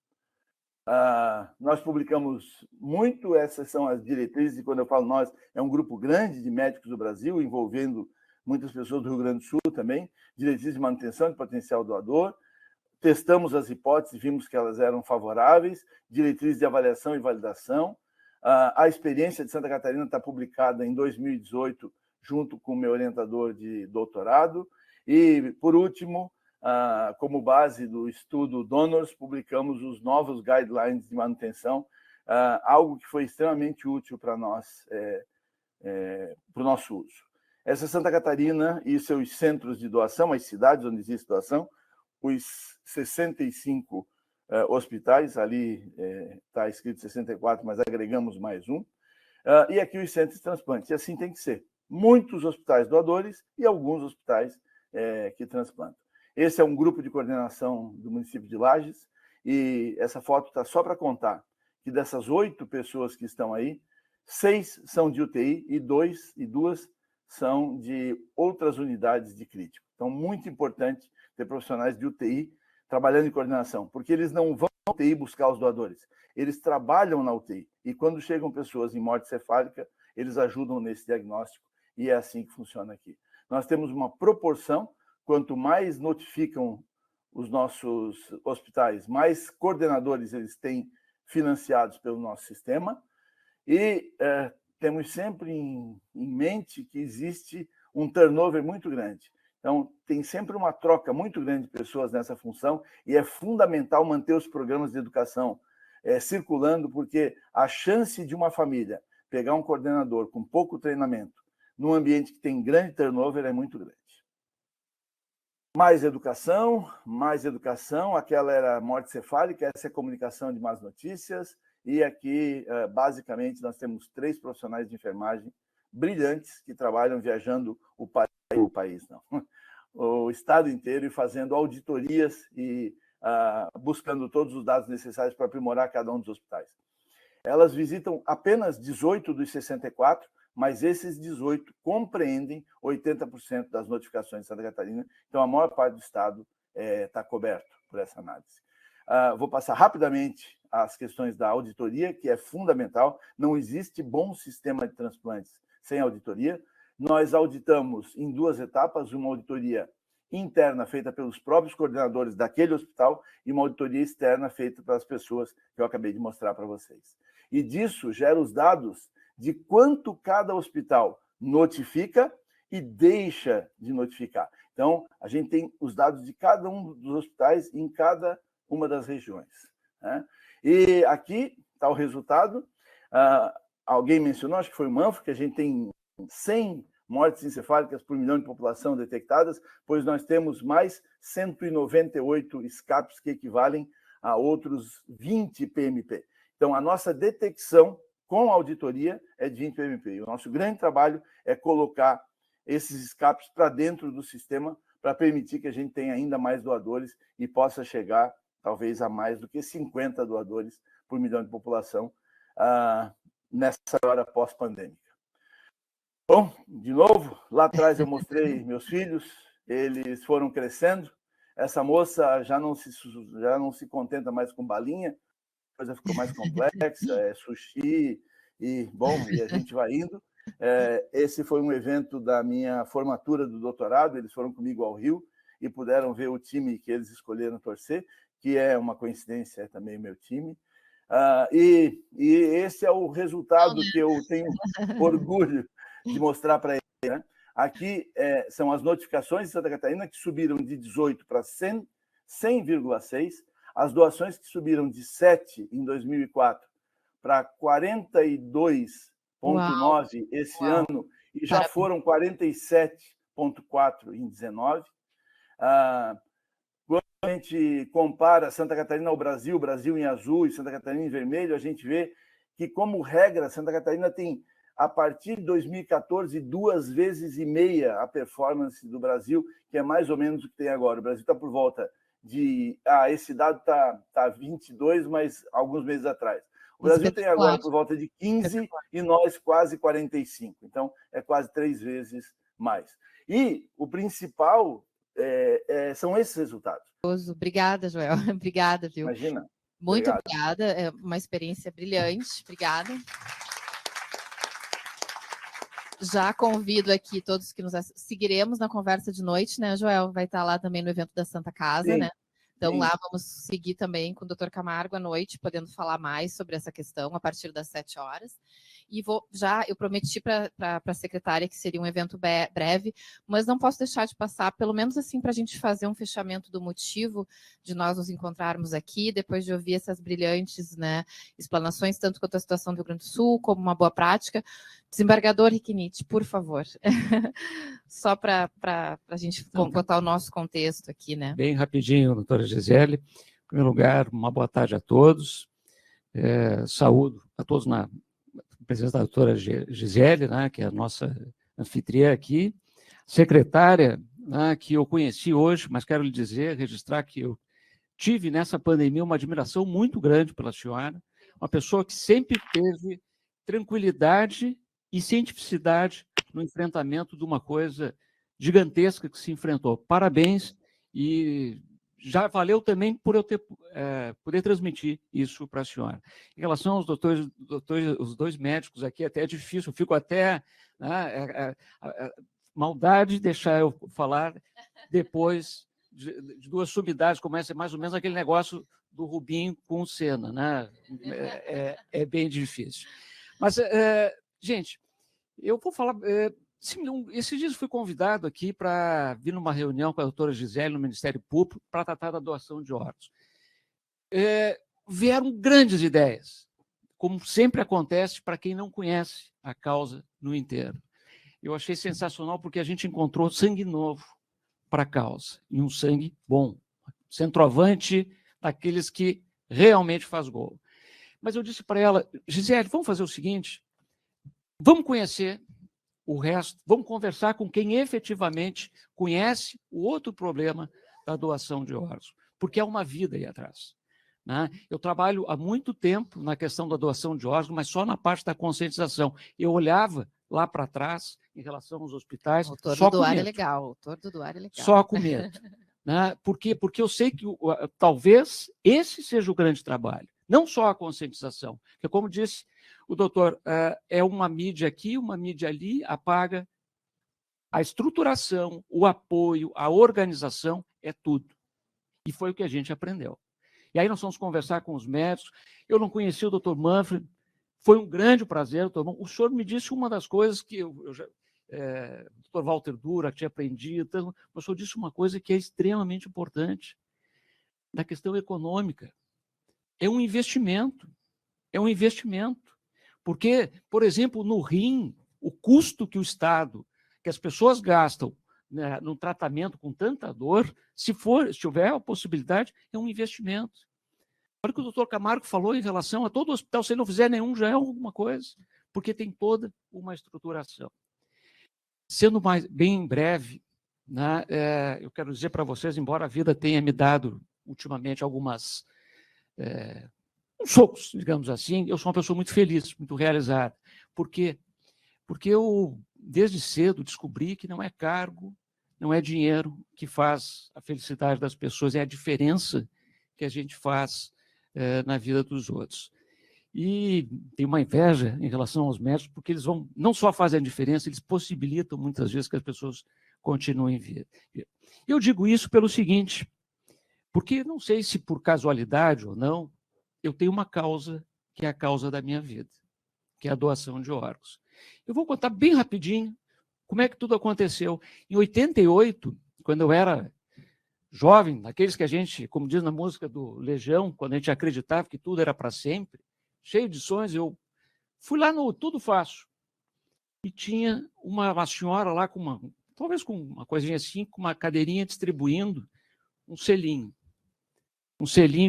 Nós publicamos muito, essas são as diretrizes, e quando eu falo nós, é um grupo grande de médicos do Brasil, envolvendo muitas pessoas do Rio Grande do Sul também, diretrizes de manutenção de potencial doador, testamos as hipóteses, vimos que elas eram favoráveis, diretrizes de avaliação e validação. A experiência de Santa Catarina está publicada em 2018, junto com o meu orientador de doutorado, e, por último, como base do estudo Donors, publicamos os novos guidelines de manutenção, algo que foi extremamente útil para nós, para o nosso uso. Essa Santa Catarina e seus centros de doação, as cidades onde existe doação, os 65 hospitais, ali está escrito 64, mas agregamos mais um, e aqui os centros de transplante. E assim tem que ser. Muitos hospitais doadores e alguns hospitais que transplantam. Esse é um grupo de coordenação do município de Lages, e essa foto está só para contar que dessas 8 pessoas que estão aí, 6 são de UTI e 2 são de outras unidades de crítico. Então, muito importante ter profissionais de UTI trabalhando em coordenação, porque eles não vão na UTI buscar os doadores, eles trabalham na UTI, e quando chegam pessoas em morte cefálica, eles ajudam nesse diagnóstico, e é assim que funciona aqui. Nós temos uma proporção. Quanto mais notificam os nossos hospitais, mais coordenadores eles têm financiados pelo nosso sistema, e temos sempre em mente que existe um turnover muito grande. Então, tem sempre uma troca muito grande de pessoas nessa função, e é fundamental manter os programas de educação circulando, porque a chance de uma família pegar um coordenador com pouco treinamento num ambiente que tem grande turnover é muito grande. Mais educação, aquela era morte cefálica, essa é comunicação de más notícias, e aqui, basicamente, nós temos 3 profissionais de enfermagem brilhantes que trabalham viajando o estado inteiro, e fazendo auditorias e buscando todos os dados necessários para aprimorar cada um dos hospitais. Elas visitam apenas 18 dos 64, mas esses 18 compreendem 80% das notificações de Santa Catarina, então a maior parte do estado está coberto por essa análise. Vou passar rapidamente as questões da auditoria, que é fundamental. Não existe bom sistema de transplantes sem auditoria. Nós auditamos em 2 etapas, uma auditoria interna feita pelos próprios coordenadores daquele hospital e uma auditoria externa feita pelas pessoas que eu acabei de mostrar para vocês. E disso gera os dados de quanto cada hospital notifica e deixa de notificar. Então, a gente tem os dados de cada um dos hospitais em cada uma das regiões, né? E aqui está o resultado. Alguém mencionou, acho que foi o Manfro, que a gente tem 100 mortes encefálicas por milhão de população detectadas, pois nós temos mais 198 escapes que equivalem a outros 20 PMP. Então, a nossa detecção com auditoria é de 20 PMP. E o nosso grande trabalho é colocar esses escapes para dentro do sistema para permitir que a gente tenha ainda mais doadores e possa chegar, talvez, a mais do que 50 doadores por milhão de população nessa hora pós-pandêmica. Bom, de novo, lá atrás eu mostrei meus filhos, eles foram crescendo. Essa moça já não se contenta mais com balinha, a coisa ficou mais complexa, é sushi, e a gente vai indo. Esse foi um evento da minha formatura do doutorado, eles foram comigo ao Rio e puderam ver o time que eles escolheram torcer, que é uma coincidência, é também meu time. E esse é o resultado que eu tenho orgulho de mostrar para ele, né? Aqui são as notificações de Santa Catarina, que subiram de 18 para 100,6, as doações que subiram de 7 em 2004 para 42,9 esse ano, e já foram 47,4 em 19. Quando a gente compara Santa Catarina ao Brasil, Brasil em azul e Santa Catarina em vermelho, a gente vê que, como regra, Santa Catarina tem, a partir de 2014, 2,5 vezes a performance do Brasil, que é mais ou menos o que tem agora. O Brasil está por volta de... esse dado está 22, mas alguns meses atrás. O Brasil tem agora por volta de 15 e nós quase 45. Então, é quase 3 vezes mais. E o principal são esses resultados. Obrigada, Joel. Obrigada, viu? Imagina. Muito obrigada. É uma experiência brilhante. Obrigada. Já convido aqui todos que nos seguiremos na conversa de noite, né, Joel? Vai estar lá também no evento da Santa Casa, sim, né? Então, sim, lá vamos seguir também com o Dr. Camargo à noite, podendo falar mais sobre essa questão a partir das 7 horas. E eu prometi para a secretária que seria um evento breve, mas não posso deixar de passar, pelo menos assim, para a gente fazer um fechamento do motivo de nós nos encontrarmos aqui, depois de ouvir essas brilhantes, né, explanações, tanto quanto a situação do Rio Grande do Sul, como uma boa prática. Desembargador Riquiniti, por favor. Só para a gente botar o nosso contexto aqui, né? Bem rapidinho, doutora Gisele. Em primeiro lugar, uma boa tarde a todos. Saúdo a todos na presença da doutora Gisele, né, que é a nossa anfitriã aqui. Secretária, né, que eu conheci hoje, mas quero lhe dizer, registrar que eu tive nessa pandemia uma admiração muito grande pela senhora, uma pessoa que sempre teve tranquilidade e cientificidade no enfrentamento de uma coisa gigantesca que se enfrentou. Parabéns, e já valeu também por eu poder transmitir isso para a senhora. Em relação aos doutores, os dois médicos aqui, até é difícil, eu fico até... maldade de deixar eu falar depois de duas sumidades, começa mais ou menos aquele negócio do Rubinho com o Senna, né? É bem difícil. Mas, gente, eu vou falar... esses dias fui convidado aqui para vir numa reunião com a doutora Gisele no Ministério Público para tratar da doação de órgãos. Vieram grandes ideias, como sempre acontece para quem não conhece a causa no inteiro. Eu achei sensacional porque a gente encontrou sangue novo para a causa, e um sangue bom, centroavante daqueles que realmente faz gol. Mas eu disse para ela, Gisele, vamos fazer o seguinte, vamos conhecer o resto, vamos conversar com quem efetivamente conhece o outro problema da doação de órgãos, porque é uma vida aí atrás, né? Eu trabalho há muito tempo na questão da doação de órgãos, mas só na parte da conscientização. Eu olhava lá para trás, em relação aos hospitais, autor só do com doar medo. é legal, autor do doar é legal. Só com medo. Né? Por quê? Porque eu sei que talvez esse seja o grande trabalho, não só a conscientização, porque, como disse o doutor, é uma mídia aqui, uma mídia ali, apaga. A estruturação, o apoio, a organização é tudo. E foi o que a gente aprendeu. E aí nós vamos conversar com os médicos. Eu não conhecia o doutor Manfred, foi um grande prazer, doutor. O senhor me disse uma das coisas que eu já... o doutor Walter Dura, que tinha aprendido, o senhor disse uma coisa que é extremamente importante, da questão econômica. é um investimento. É um investimento. Porque, por exemplo, no rim, o custo que o Estado, que as pessoas gastam, né, no tratamento com tanta dor, se houver a possibilidade, é um investimento. Olha o que o doutor Camargo falou em relação a todo hospital, se não fizer nenhum, já é alguma coisa, porque tem toda uma estruturação. Sendo bem breve, né, eu quero dizer para vocês, embora a vida tenha me dado ultimamente algumas uns socos, digamos assim, eu sou uma pessoa muito feliz, muito realizada. Por quê? Porque eu, desde cedo, descobri que não é cargo, não é dinheiro que faz a felicidade das pessoas, é a diferença que a gente faz na vida dos outros. E tem uma inveja em relação aos médicos, porque eles não só fazem a diferença, eles possibilitam muitas vezes que as pessoas continuem viver. Eu digo isso pelo seguinte, porque não sei se por casualidade ou não, eu tenho uma causa que é a causa da minha vida, que é a doação de órgãos. Eu vou contar bem rapidinho como é que tudo aconteceu. Em 88, quando eu era jovem, daqueles que a gente, como diz na música do Legião, quando a gente acreditava que tudo era para sempre, cheio de sonhos, eu fui lá no Tudo Faço. E tinha uma senhora lá com talvez com uma coisinha assim, com uma cadeirinha distribuindo um selinho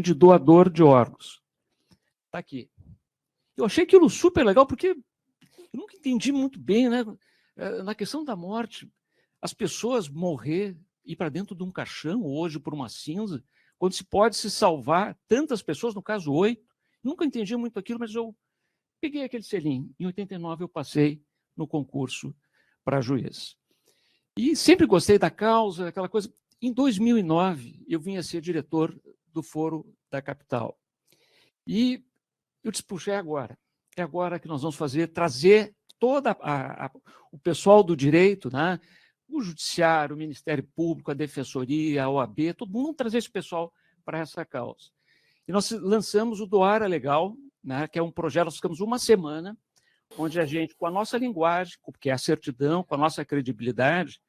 de doador de órgãos. Está aqui. Eu achei aquilo super legal, porque eu nunca entendi muito bem, né? Na questão da morte, as pessoas morrer, ir para dentro de um caixão hoje por uma cinza, quando se pode se salvar tantas pessoas, no caso 8, nunca entendi muito aquilo, mas eu peguei aquele selinho. Em 89 eu passei no concurso para juiz. E sempre gostei da causa, aquela coisa. Em 2009, eu vim a ser diretor do Foro da Capital. E eu disse, puxa, é agora que nós vamos trazer todo o pessoal do direito, né? O Judiciário, o Ministério Público, a Defensoria, a OAB, todo mundo, vamos trazer esse pessoal para essa causa. E nós lançamos o Doar é Legal, né? Que é um projeto, nós ficamos uma semana, onde a gente, com a nossa linguagem, que é a certidão, com a nossa credibilidade,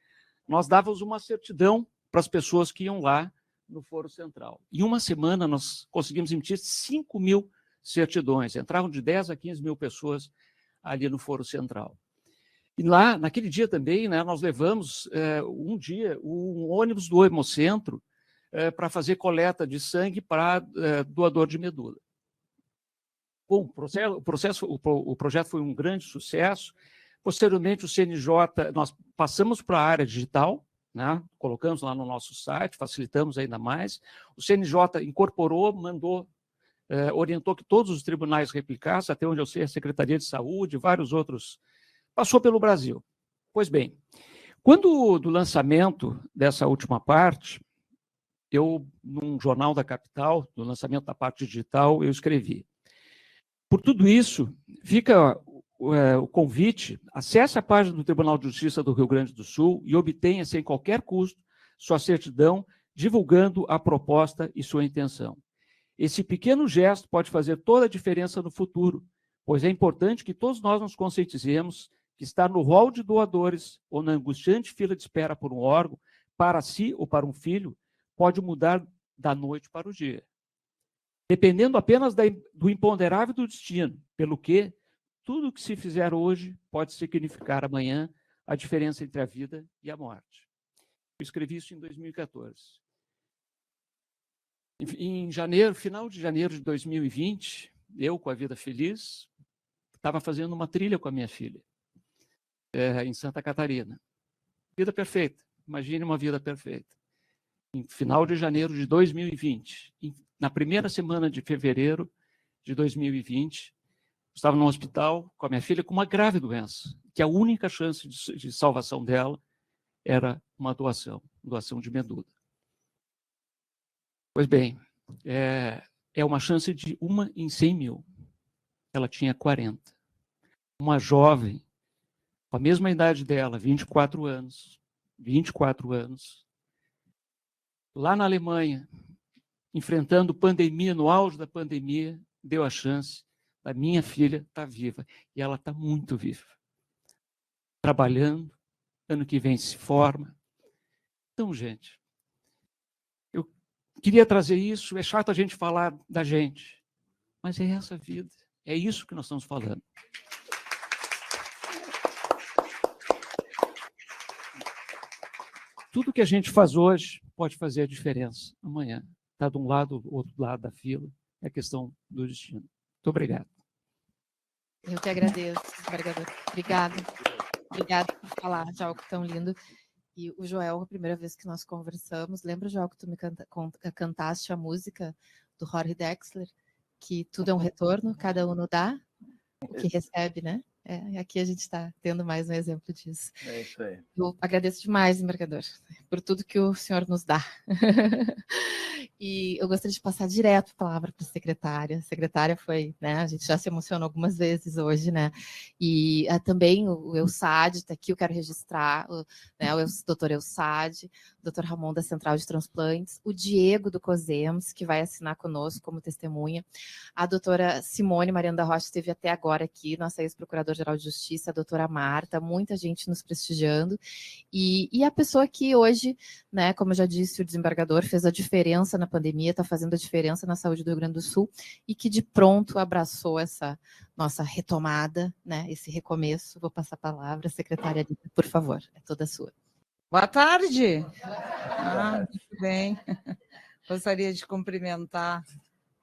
nós dávamos uma certidão para as pessoas que iam lá no Foro Central. Em uma semana, nós conseguimos emitir 5 mil certidões. Entravam de 10 a 15 mil pessoas ali no Foro Central. E lá, naquele dia também, né, nós levamos um ônibus do Hemocentro para fazer coleta de sangue para doador de medula. Bom, o projeto foi um grande sucesso. Posteriormente, o CNJ, nós passamos para a área digital, né? Colocamos lá no nosso site, facilitamos ainda mais. O CNJ incorporou, orientou que todos os tribunais replicassem, até onde eu sei, a Secretaria de Saúde, vários outros, passou pelo Brasil. Pois bem, quando do lançamento dessa última parte, num jornal da capital, do lançamento da parte digital, eu escrevi. Por tudo isso, fica o convite, acesse a página do Tribunal de Justiça do Rio Grande do Sul e obtenha, sem qualquer custo, sua certidão, divulgando a proposta e sua intenção. Esse pequeno gesto pode fazer toda a diferença no futuro, pois é importante que todos nós nos conscientizemos que estar no rol de doadores ou na angustiante fila de espera por um órgão, para si ou para um filho, pode mudar da noite para o dia. Dependendo apenas do imponderável do destino, pelo que tudo o que se fizer hoje pode significar amanhã a diferença entre a vida e a morte. Eu escrevi isso em 2014. Em final de janeiro de 2020, eu, com a Vida Feliz, estava fazendo uma trilha com a minha filha, em Santa Catarina. Vida perfeita. Imagine uma vida perfeita. Em final de janeiro de 2020, na primeira semana de fevereiro de 2020, estava no hospital com a minha filha com uma grave doença, que a única chance de salvação dela era uma doação de medula. Pois bem, é uma chance de 1 em 100 mil. Ela tinha 40. Uma jovem, com a mesma idade dela, 24 anos, lá na Alemanha, enfrentando pandemia, no auge da pandemia, deu a chance da minha filha estar viva. E ela está muito viva. Trabalhando, ano que vem se forma. Então, gente, eu queria trazer isso. É chato a gente falar da gente, Mas é essa vida, é isso que nós estamos falando. Tudo que a gente faz hoje pode fazer a diferença amanhã. Está de um lado, do outro lado da fila, é questão do destino. Muito obrigado. Eu que agradeço, desembargador. Obrigada por falar de algo tão lindo. E o Joel, a primeira vez que nós conversamos, lembra, Joel, que tu me cantaste a música do Jorge Drexler, que tudo é um retorno, cada um dá o que recebe, né? Aqui a gente está tendo mais um exemplo disso. É isso aí. Eu agradeço demais, embargador, por tudo que o senhor nos dá. E eu gostaria de passar direto a palavra para a secretária. A secretária foi, né? A gente já se emocionou algumas vezes hoje, né? E também o Eusad está aqui, eu quero registrar, o doutor Eusad, o doutor Ramon da Central de Transplantes, o Diego do COSEMS, que vai assinar conosco como testemunha, a doutora Simone Mariana da Rocha esteve até agora aqui, nossa ex-procuradora-geral de Justiça, a doutora Marta, muita gente nos prestigiando, e a pessoa que hoje, né, como eu já disse, o desembargador fez a diferença na pandemia, está fazendo a diferença na saúde do Rio Grande do Sul, e que de pronto abraçou essa nossa retomada, né, esse recomeço. Vou passar a palavra, secretária, por favor, é toda sua. Boa tarde. Muito bem. Gostaria de cumprimentar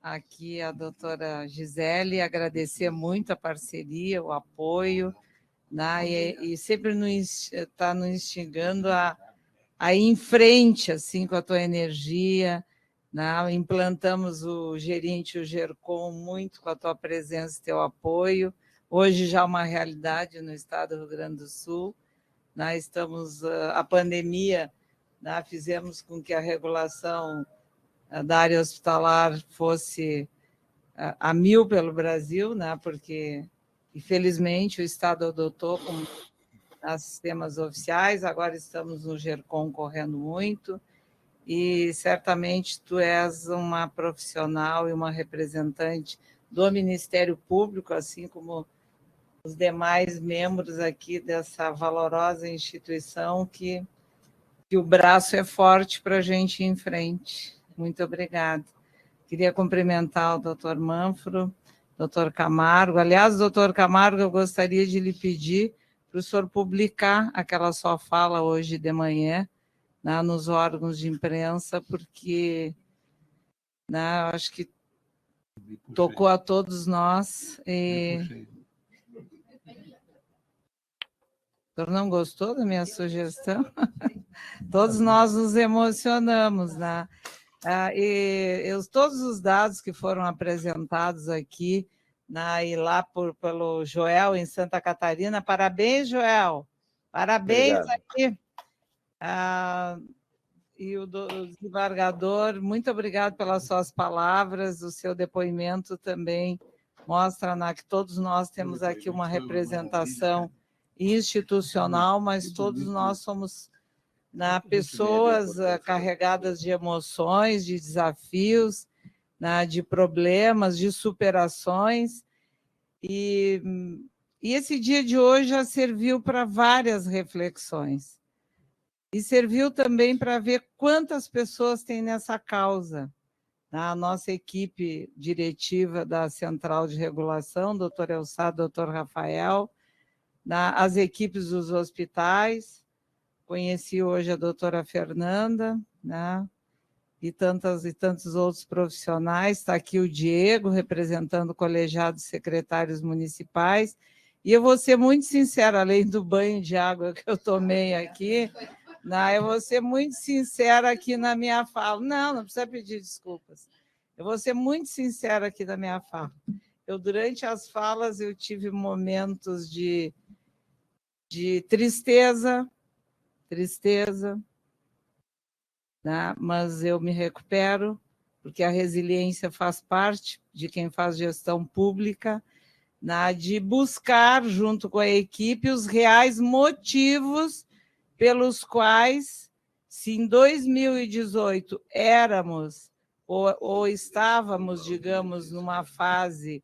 aqui a doutora Gisele, agradecer muito a parceria, o apoio, né, e sempre está nos instigando a ir em frente assim, com a tua energia. Né? Implantamos o Gerinte, o GERCOM, muito com a tua presença e teu apoio. Hoje já é uma realidade no estado do Rio Grande do Sul. Nós estamos, a pandemia, né, fizemos com que a regulação da área hospitalar fosse a 1000 pelo Brasil, né, porque, infelizmente, o Estado adotou como sistemas oficiais, agora estamos no GERCOM correndo muito, e certamente tu és uma profissional e uma representante do Ministério Público, assim como os demais membros aqui dessa valorosa instituição que o braço é forte para a gente ir em frente. Muito obrigada. Queria cumprimentar o doutor Manfro, doutor Camargo. Aliás, doutor Camargo, eu gostaria de lhe pedir para o senhor publicar aquela sua fala hoje de manhã, né, nos órgãos de imprensa, porque, né, acho que tocou a todos nós. E... O senhor não gostou da minha sugestão? Todos nós nos emocionamos, né? Todos os dados que foram apresentados aqui, né, e lá pelo Joel, em Santa Catarina, parabéns, Joel, parabéns. Obrigado. Aqui. E o desembargador, muito obrigado pelas suas palavras, o seu depoimento também mostra, né, que todos nós temos aqui uma representação institucional, mas todos nós somos, né, pessoas carregadas de emoções, de desafios, né, de problemas, de superações, e esse dia de hoje já serviu para várias reflexões, e serviu também para ver quantas pessoas tem nessa causa. A nossa equipe diretiva da Central de Regulação, doutor Eusad, doutor Rafael, as equipes dos hospitais, conheci hoje a doutora Fernanda, né, e tantos outros profissionais. Está aqui o Diego, representando o colegiado de secretários municipais, e eu vou ser muito sincera, além do banho de água que eu tomei aqui, né, eu vou ser muito sincera aqui na minha fala. Não precisa pedir desculpas. Eu vou ser muito sincera aqui na minha fala. Durante as falas, eu tive momentos de tristeza, né? Mas eu me recupero, porque a resiliência faz parte de quem faz gestão pública, né? De buscar, junto com a equipe, os reais motivos pelos quais, se em 2018 éramos ou estávamos, digamos, numa fase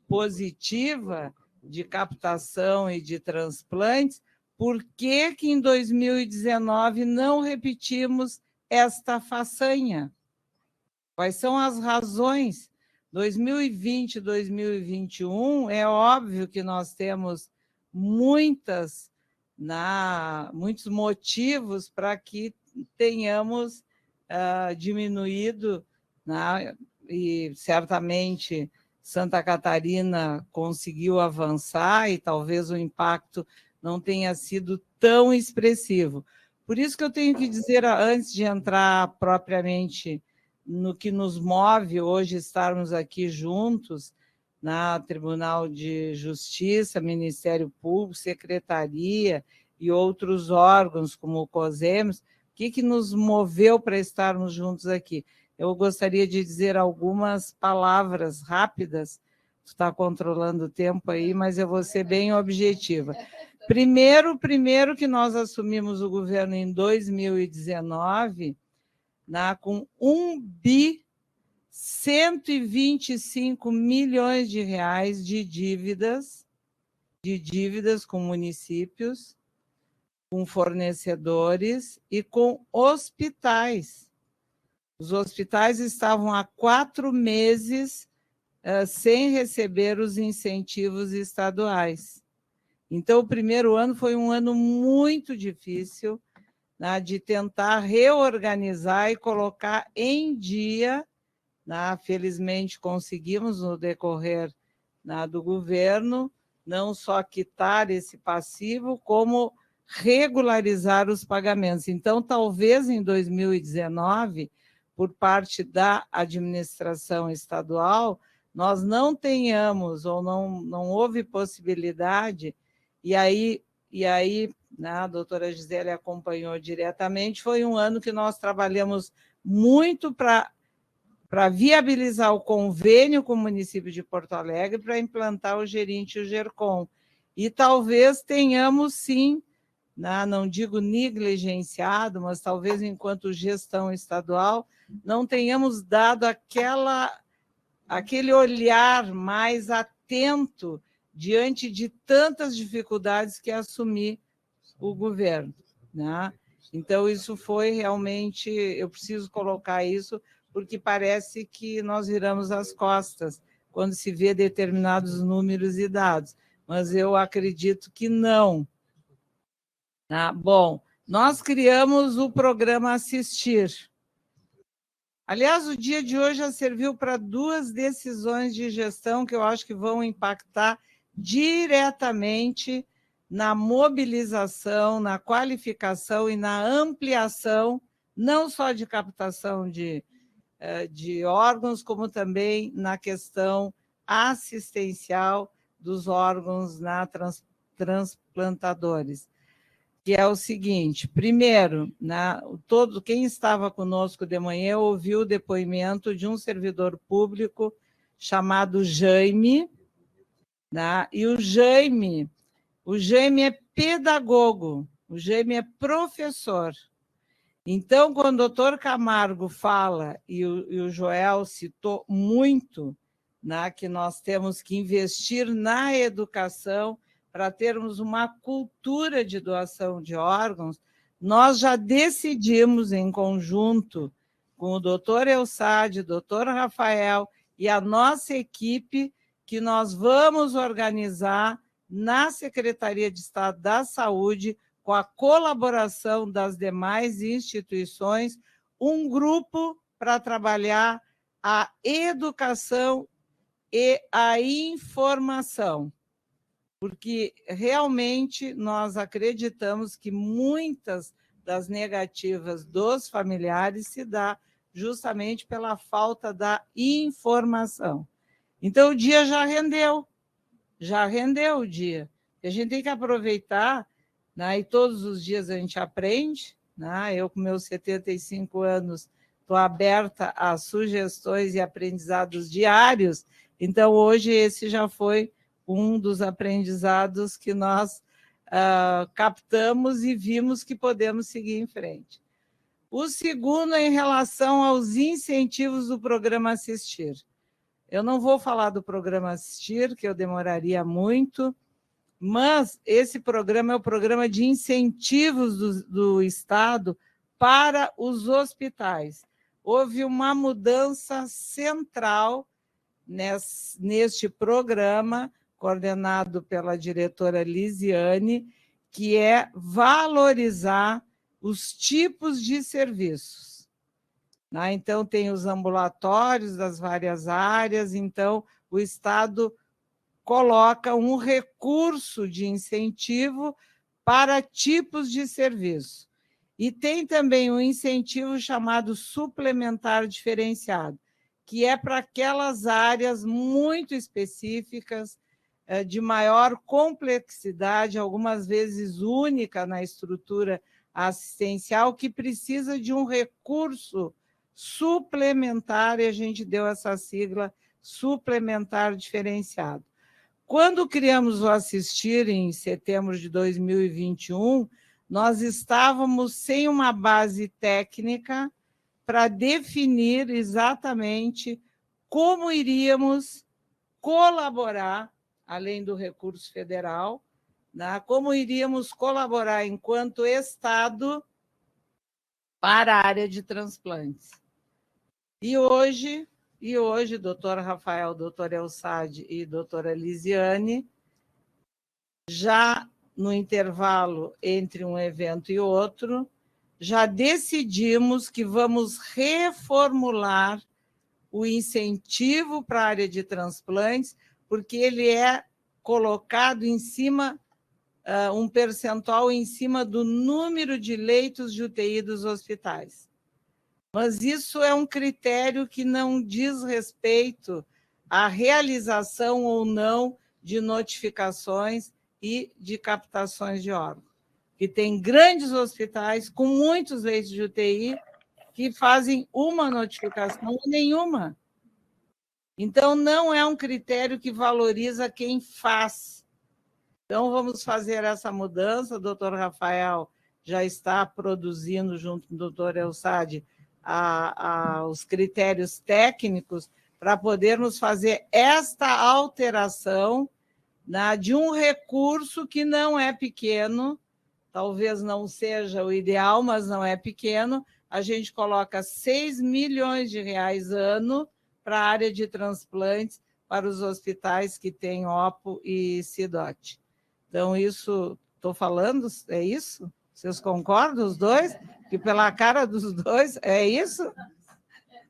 positiva de captação e de transplantes, por que em 2019 não repetimos esta façanha? Quais são as razões? 2020 e 2021, é óbvio que nós temos muitos motivos para que tenhamos diminuído, né? E certamente Santa Catarina conseguiu avançar e talvez o impacto não tenha sido tão expressivo. Por isso que eu tenho que dizer, antes de entrar propriamente no que nos move hoje estarmos aqui juntos, na Tribunal de Justiça, Ministério Público, Secretaria e outros órgãos, como o COSEMES, o que nos moveu para estarmos juntos aqui? Eu gostaria de dizer algumas palavras rápidas. Tu está controlando o tempo aí, mas eu vou ser bem objetiva. Primeiro que nós assumimos o governo em 2019, com 1.125 bilhões de reais de dívidas com municípios, com fornecedores e com hospitais. Os hospitais estavam há 4 meses sem receber os incentivos estaduais. Então, o primeiro ano foi um ano muito difícil, né, de tentar reorganizar e colocar em dia, né, felizmente conseguimos no decorrer, né, do governo, não só quitar esse passivo, como regularizar os pagamentos. Então, talvez em 2019, por parte da administração estadual, nós não tenhamos, ou não houve possibilidade, e aí, né, a doutora Gisele acompanhou diretamente, foi um ano que nós trabalhamos muito para viabilizar o convênio com o município de Porto Alegre para implantar o Gerint e o GERCOM. E talvez tenhamos, sim, né, não digo negligenciado, mas talvez enquanto gestão estadual, não tenhamos dado aquele olhar mais atento diante de tantas dificuldades que assumir o governo, né? Então, isso foi realmente... Eu preciso colocar isso, porque parece que nós viramos as costas quando se vê determinados números e dados, mas eu acredito que não. Bom, nós criamos o programa Assistir. Aliás, o dia de hoje já serviu para 2 decisões de gestão que eu acho que vão impactar diretamente na mobilização, na qualificação e na ampliação, não só de captação de órgãos, como também na questão assistencial dos órgãos transplantadores, que é o seguinte: primeiro, quem estava conosco de manhã ouviu o depoimento de um servidor público chamado Jaime, e o Jaime é pedagogo, o Jaime é professor. Então, quando o doutor Camargo fala, e o Joel citou muito, que nós temos que investir na educação para termos uma cultura de doação de órgãos, nós já decidimos, em conjunto com o doutor Elsade, doutor Rafael e a nossa equipe, que nós vamos organizar na Secretaria de Estado da Saúde, com a colaboração das demais instituições, um grupo para trabalhar a educação e a informação, porque realmente nós acreditamos que muitas das negativas dos familiares se dá justamente pela falta da informação. Então, o dia já rendeu o dia. A gente tem que aproveitar, e todos os dias a gente aprende, Eu, com meus 75 anos, estou aberta a sugestões e aprendizados diários, então hoje esse já foi um dos aprendizados que nós captamos e vimos que podemos seguir em frente. O segundo é em relação aos incentivos do programa Assistir. Eu não vou falar do programa Assistir, que eu demoraria muito, mas esse programa é o programa de incentivos do Estado para os hospitais. Houve uma mudança central neste programa, coordenado pela diretora Lisiane, que é valorizar os tipos de serviços. Então, tem os ambulatórios das várias áreas, então, o Estado coloca um recurso de incentivo para tipos de serviço. E tem também um incentivo chamado suplementar diferenciado, que é para aquelas áreas muito específicas, de maior complexidade, algumas vezes única na estrutura assistencial, que precisa de um recurso suplementar, e a gente deu essa sigla, suplementar diferenciado. Quando criamos o Assistir, em setembro de 2021, nós estávamos sem uma base técnica para definir exatamente como iríamos colaborar, além do recurso federal, como iríamos colaborar enquanto Estado para a área de transplantes. E hoje, doutor Rafael, doutor Elsade e doutora Lisiane, já no intervalo entre um evento e outro, já decidimos que vamos reformular o incentivo para a área de transplantes, porque ele é colocado em cima, um percentual em cima do número de leitos de UTI dos hospitais. Mas isso é um critério que não diz respeito à realização ou não de notificações e de captações de órgãos. Que tem grandes hospitais com muitos leitos de UTI que fazem uma notificação ou nenhuma. Então, não é um critério que valoriza quem faz. Então, vamos fazer essa mudança. O doutor Rafael já está produzindo, junto com o doutor Elsade, os critérios técnicos para podermos fazer esta alteração de um recurso que não é pequeno, talvez não seja o ideal, mas não é pequeno. A gente coloca 6 milhões de reais ano para a área de transplantes para os hospitais que têm OPO e CIDOT. Então, isso, estou falando, é isso? Vocês concordam, os dois? Que pela cara dos dois, é isso?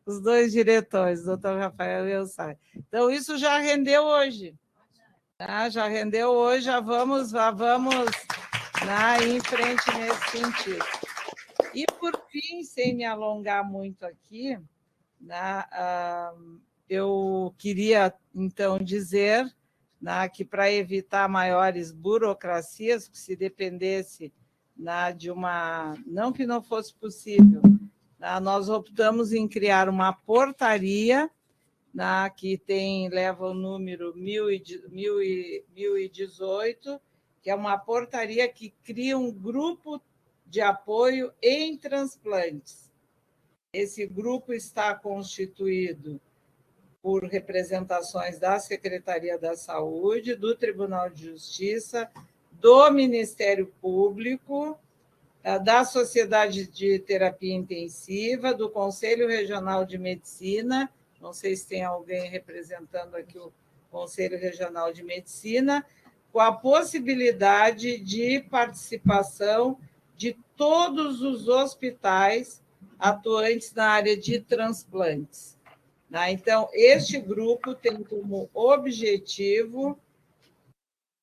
Os dois diretores, doutor Rafael e Elsade. Então, isso já rendeu hoje. Já rendeu hoje, já vamos em frente nesse sentido. E, por fim, sem me alongar muito aqui, eu queria, então, dizer que, para evitar maiores burocracias, que se dependesse de uma... Não que não fosse possível, nós optamos em criar uma portaria que leva o número 1018, que é uma portaria que cria um grupo de apoio em transplantes. Esse grupo está constituído por representações da Secretaria da Saúde, do Tribunal de Justiça, do Ministério Público, da Sociedade de Terapia Intensiva, do Conselho Regional de Medicina, não sei se tem alguém representando aqui o Conselho Regional de Medicina, com a possibilidade de participação de todos os hospitais atuantes na área de transplantes. Então, este grupo tem como objetivo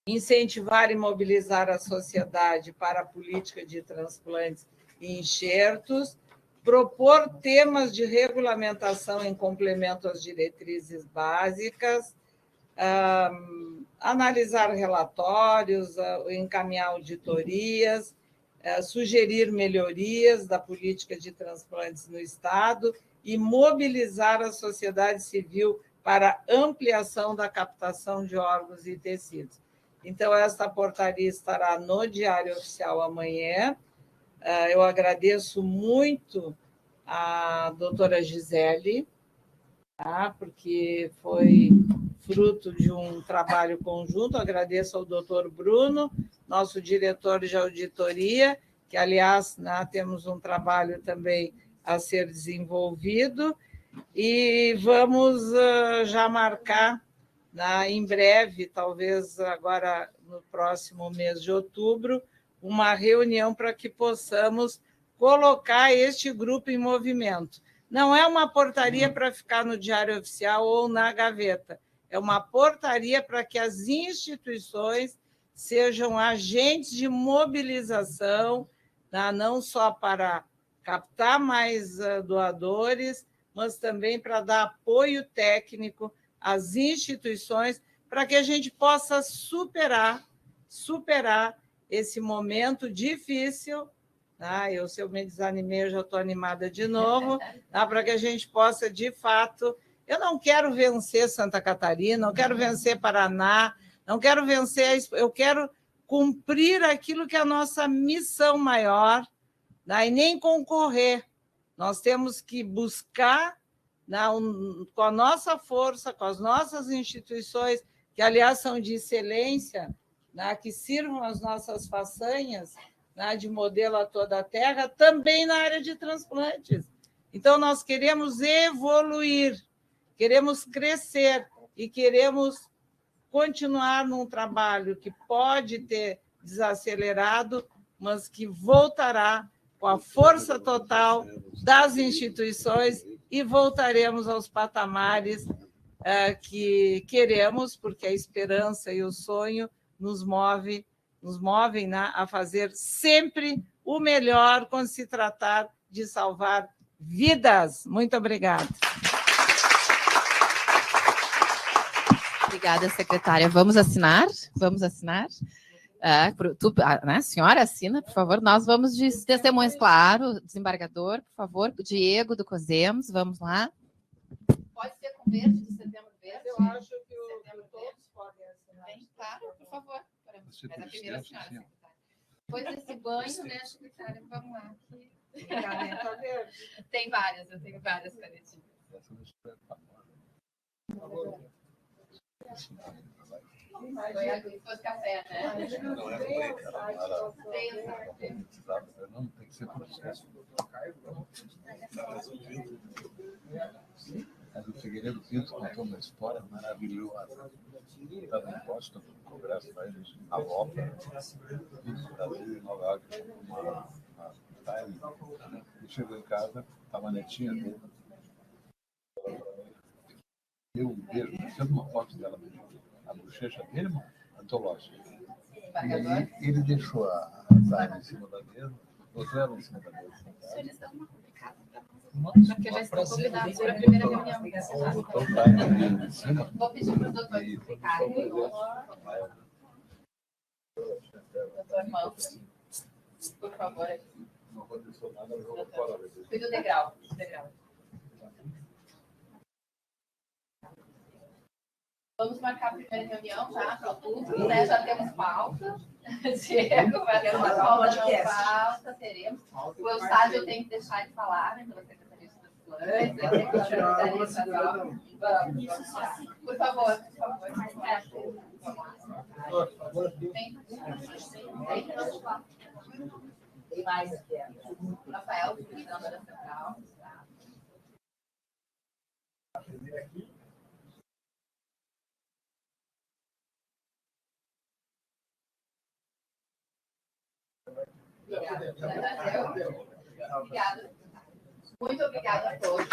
incentivar e mobilizar a sociedade para a política de transplantes e enxertos, propor temas de regulamentação em complemento às diretrizes básicas, analisar relatórios, encaminhar auditorias, sugerir melhorias da política de transplantes no Estado e mobilizar a sociedade civil para ampliação da captação de órgãos e tecidos. Então, esta portaria estará no Diário Oficial amanhã. Eu agradeço muito a doutora Gisele, porque foi fruto de um trabalho conjunto. Agradeço ao doutor Bruno, nosso diretor de auditoria, que, aliás, temos um trabalho também a ser desenvolvido. e vamos já marcar em breve, talvez agora no próximo mês de outubro, uma reunião para que possamos colocar este grupo em movimento. Não é uma portaria para ficar no Diário Oficial ou na gaveta, é uma portaria para que as instituições sejam agentes de mobilização, não só para captar mais doadores, mas também para dar apoio técnico às instituições, para que a gente possa superar esse momento difícil. Se eu me desanimei, eu já estou animada de novo, para que a gente possa, de fato... Eu não quero vencer Santa Catarina, não quero vencer Paraná, não quero vencer... Eu quero cumprir aquilo que é a nossa missão maior, e nem concorrer. Nós temos que buscar, com a nossa força, com as nossas instituições, que, aliás, são de excelência, que sirvam as nossas façanhas, de modelo a toda a terra, também na área de transplantes. Então, nós queremos evoluir, queremos crescer e queremos continuar num trabalho que pode ter desacelerado, mas que voltará com a força total das instituições e voltaremos aos patamares que queremos, porque a esperança e o sonho nos movem a fazer sempre o melhor quando se tratar de salvar vidas. Muito obrigada. Obrigada, secretária. Vamos assinar? Vamos assinar? A senhora assina, por favor. Nós vamos de testemunhos, claro. Desembargador, por favor. Diego, do COSEMS, vamos lá. Pode ser com verde, de setembro verde? Eu acho que todos podem assinar. Claro, por favor. Mas a primeira senhora, secretária. Depois desse banho, né, secretária? Vamos lá. Caneta verde. Tem várias, eu tenho várias canetinhas. Foi a que fosse café, né? Não, tem que ser processo. Mas o Figueiredo Pinto contou uma história maravilhosa. Estava em Boston, no Congresso, a volta do Brasil em Nova York, uma time. E chegou em casa, estava a netinha dele. Deu um beijo, fez uma foto dela, a bochecha dele, irmão, antológica. E aí ele deixou a time em cima da mesa, botou ela em cima da mesa. Eles dão uma complicada para nós, porque já estão convidados para a primeira reunião. Botou o time em cima. Vou pedir para o doutor explicarem. Doutor Mãos, por favor. Não aconteceu nada, eu vou fora. Cuida do degrau. Vamos marcar a primeira reunião já para outubro, né? Já temos pauta. Diego, vai ter uma pauta, teremos. O Eustádio eu tenho que deixar de falar, né? Pela Secretaria de Transplantes. Por favor. Tem mais aqui. Rafael, presidente da Central. Obrigada. Muito obrigada a todos.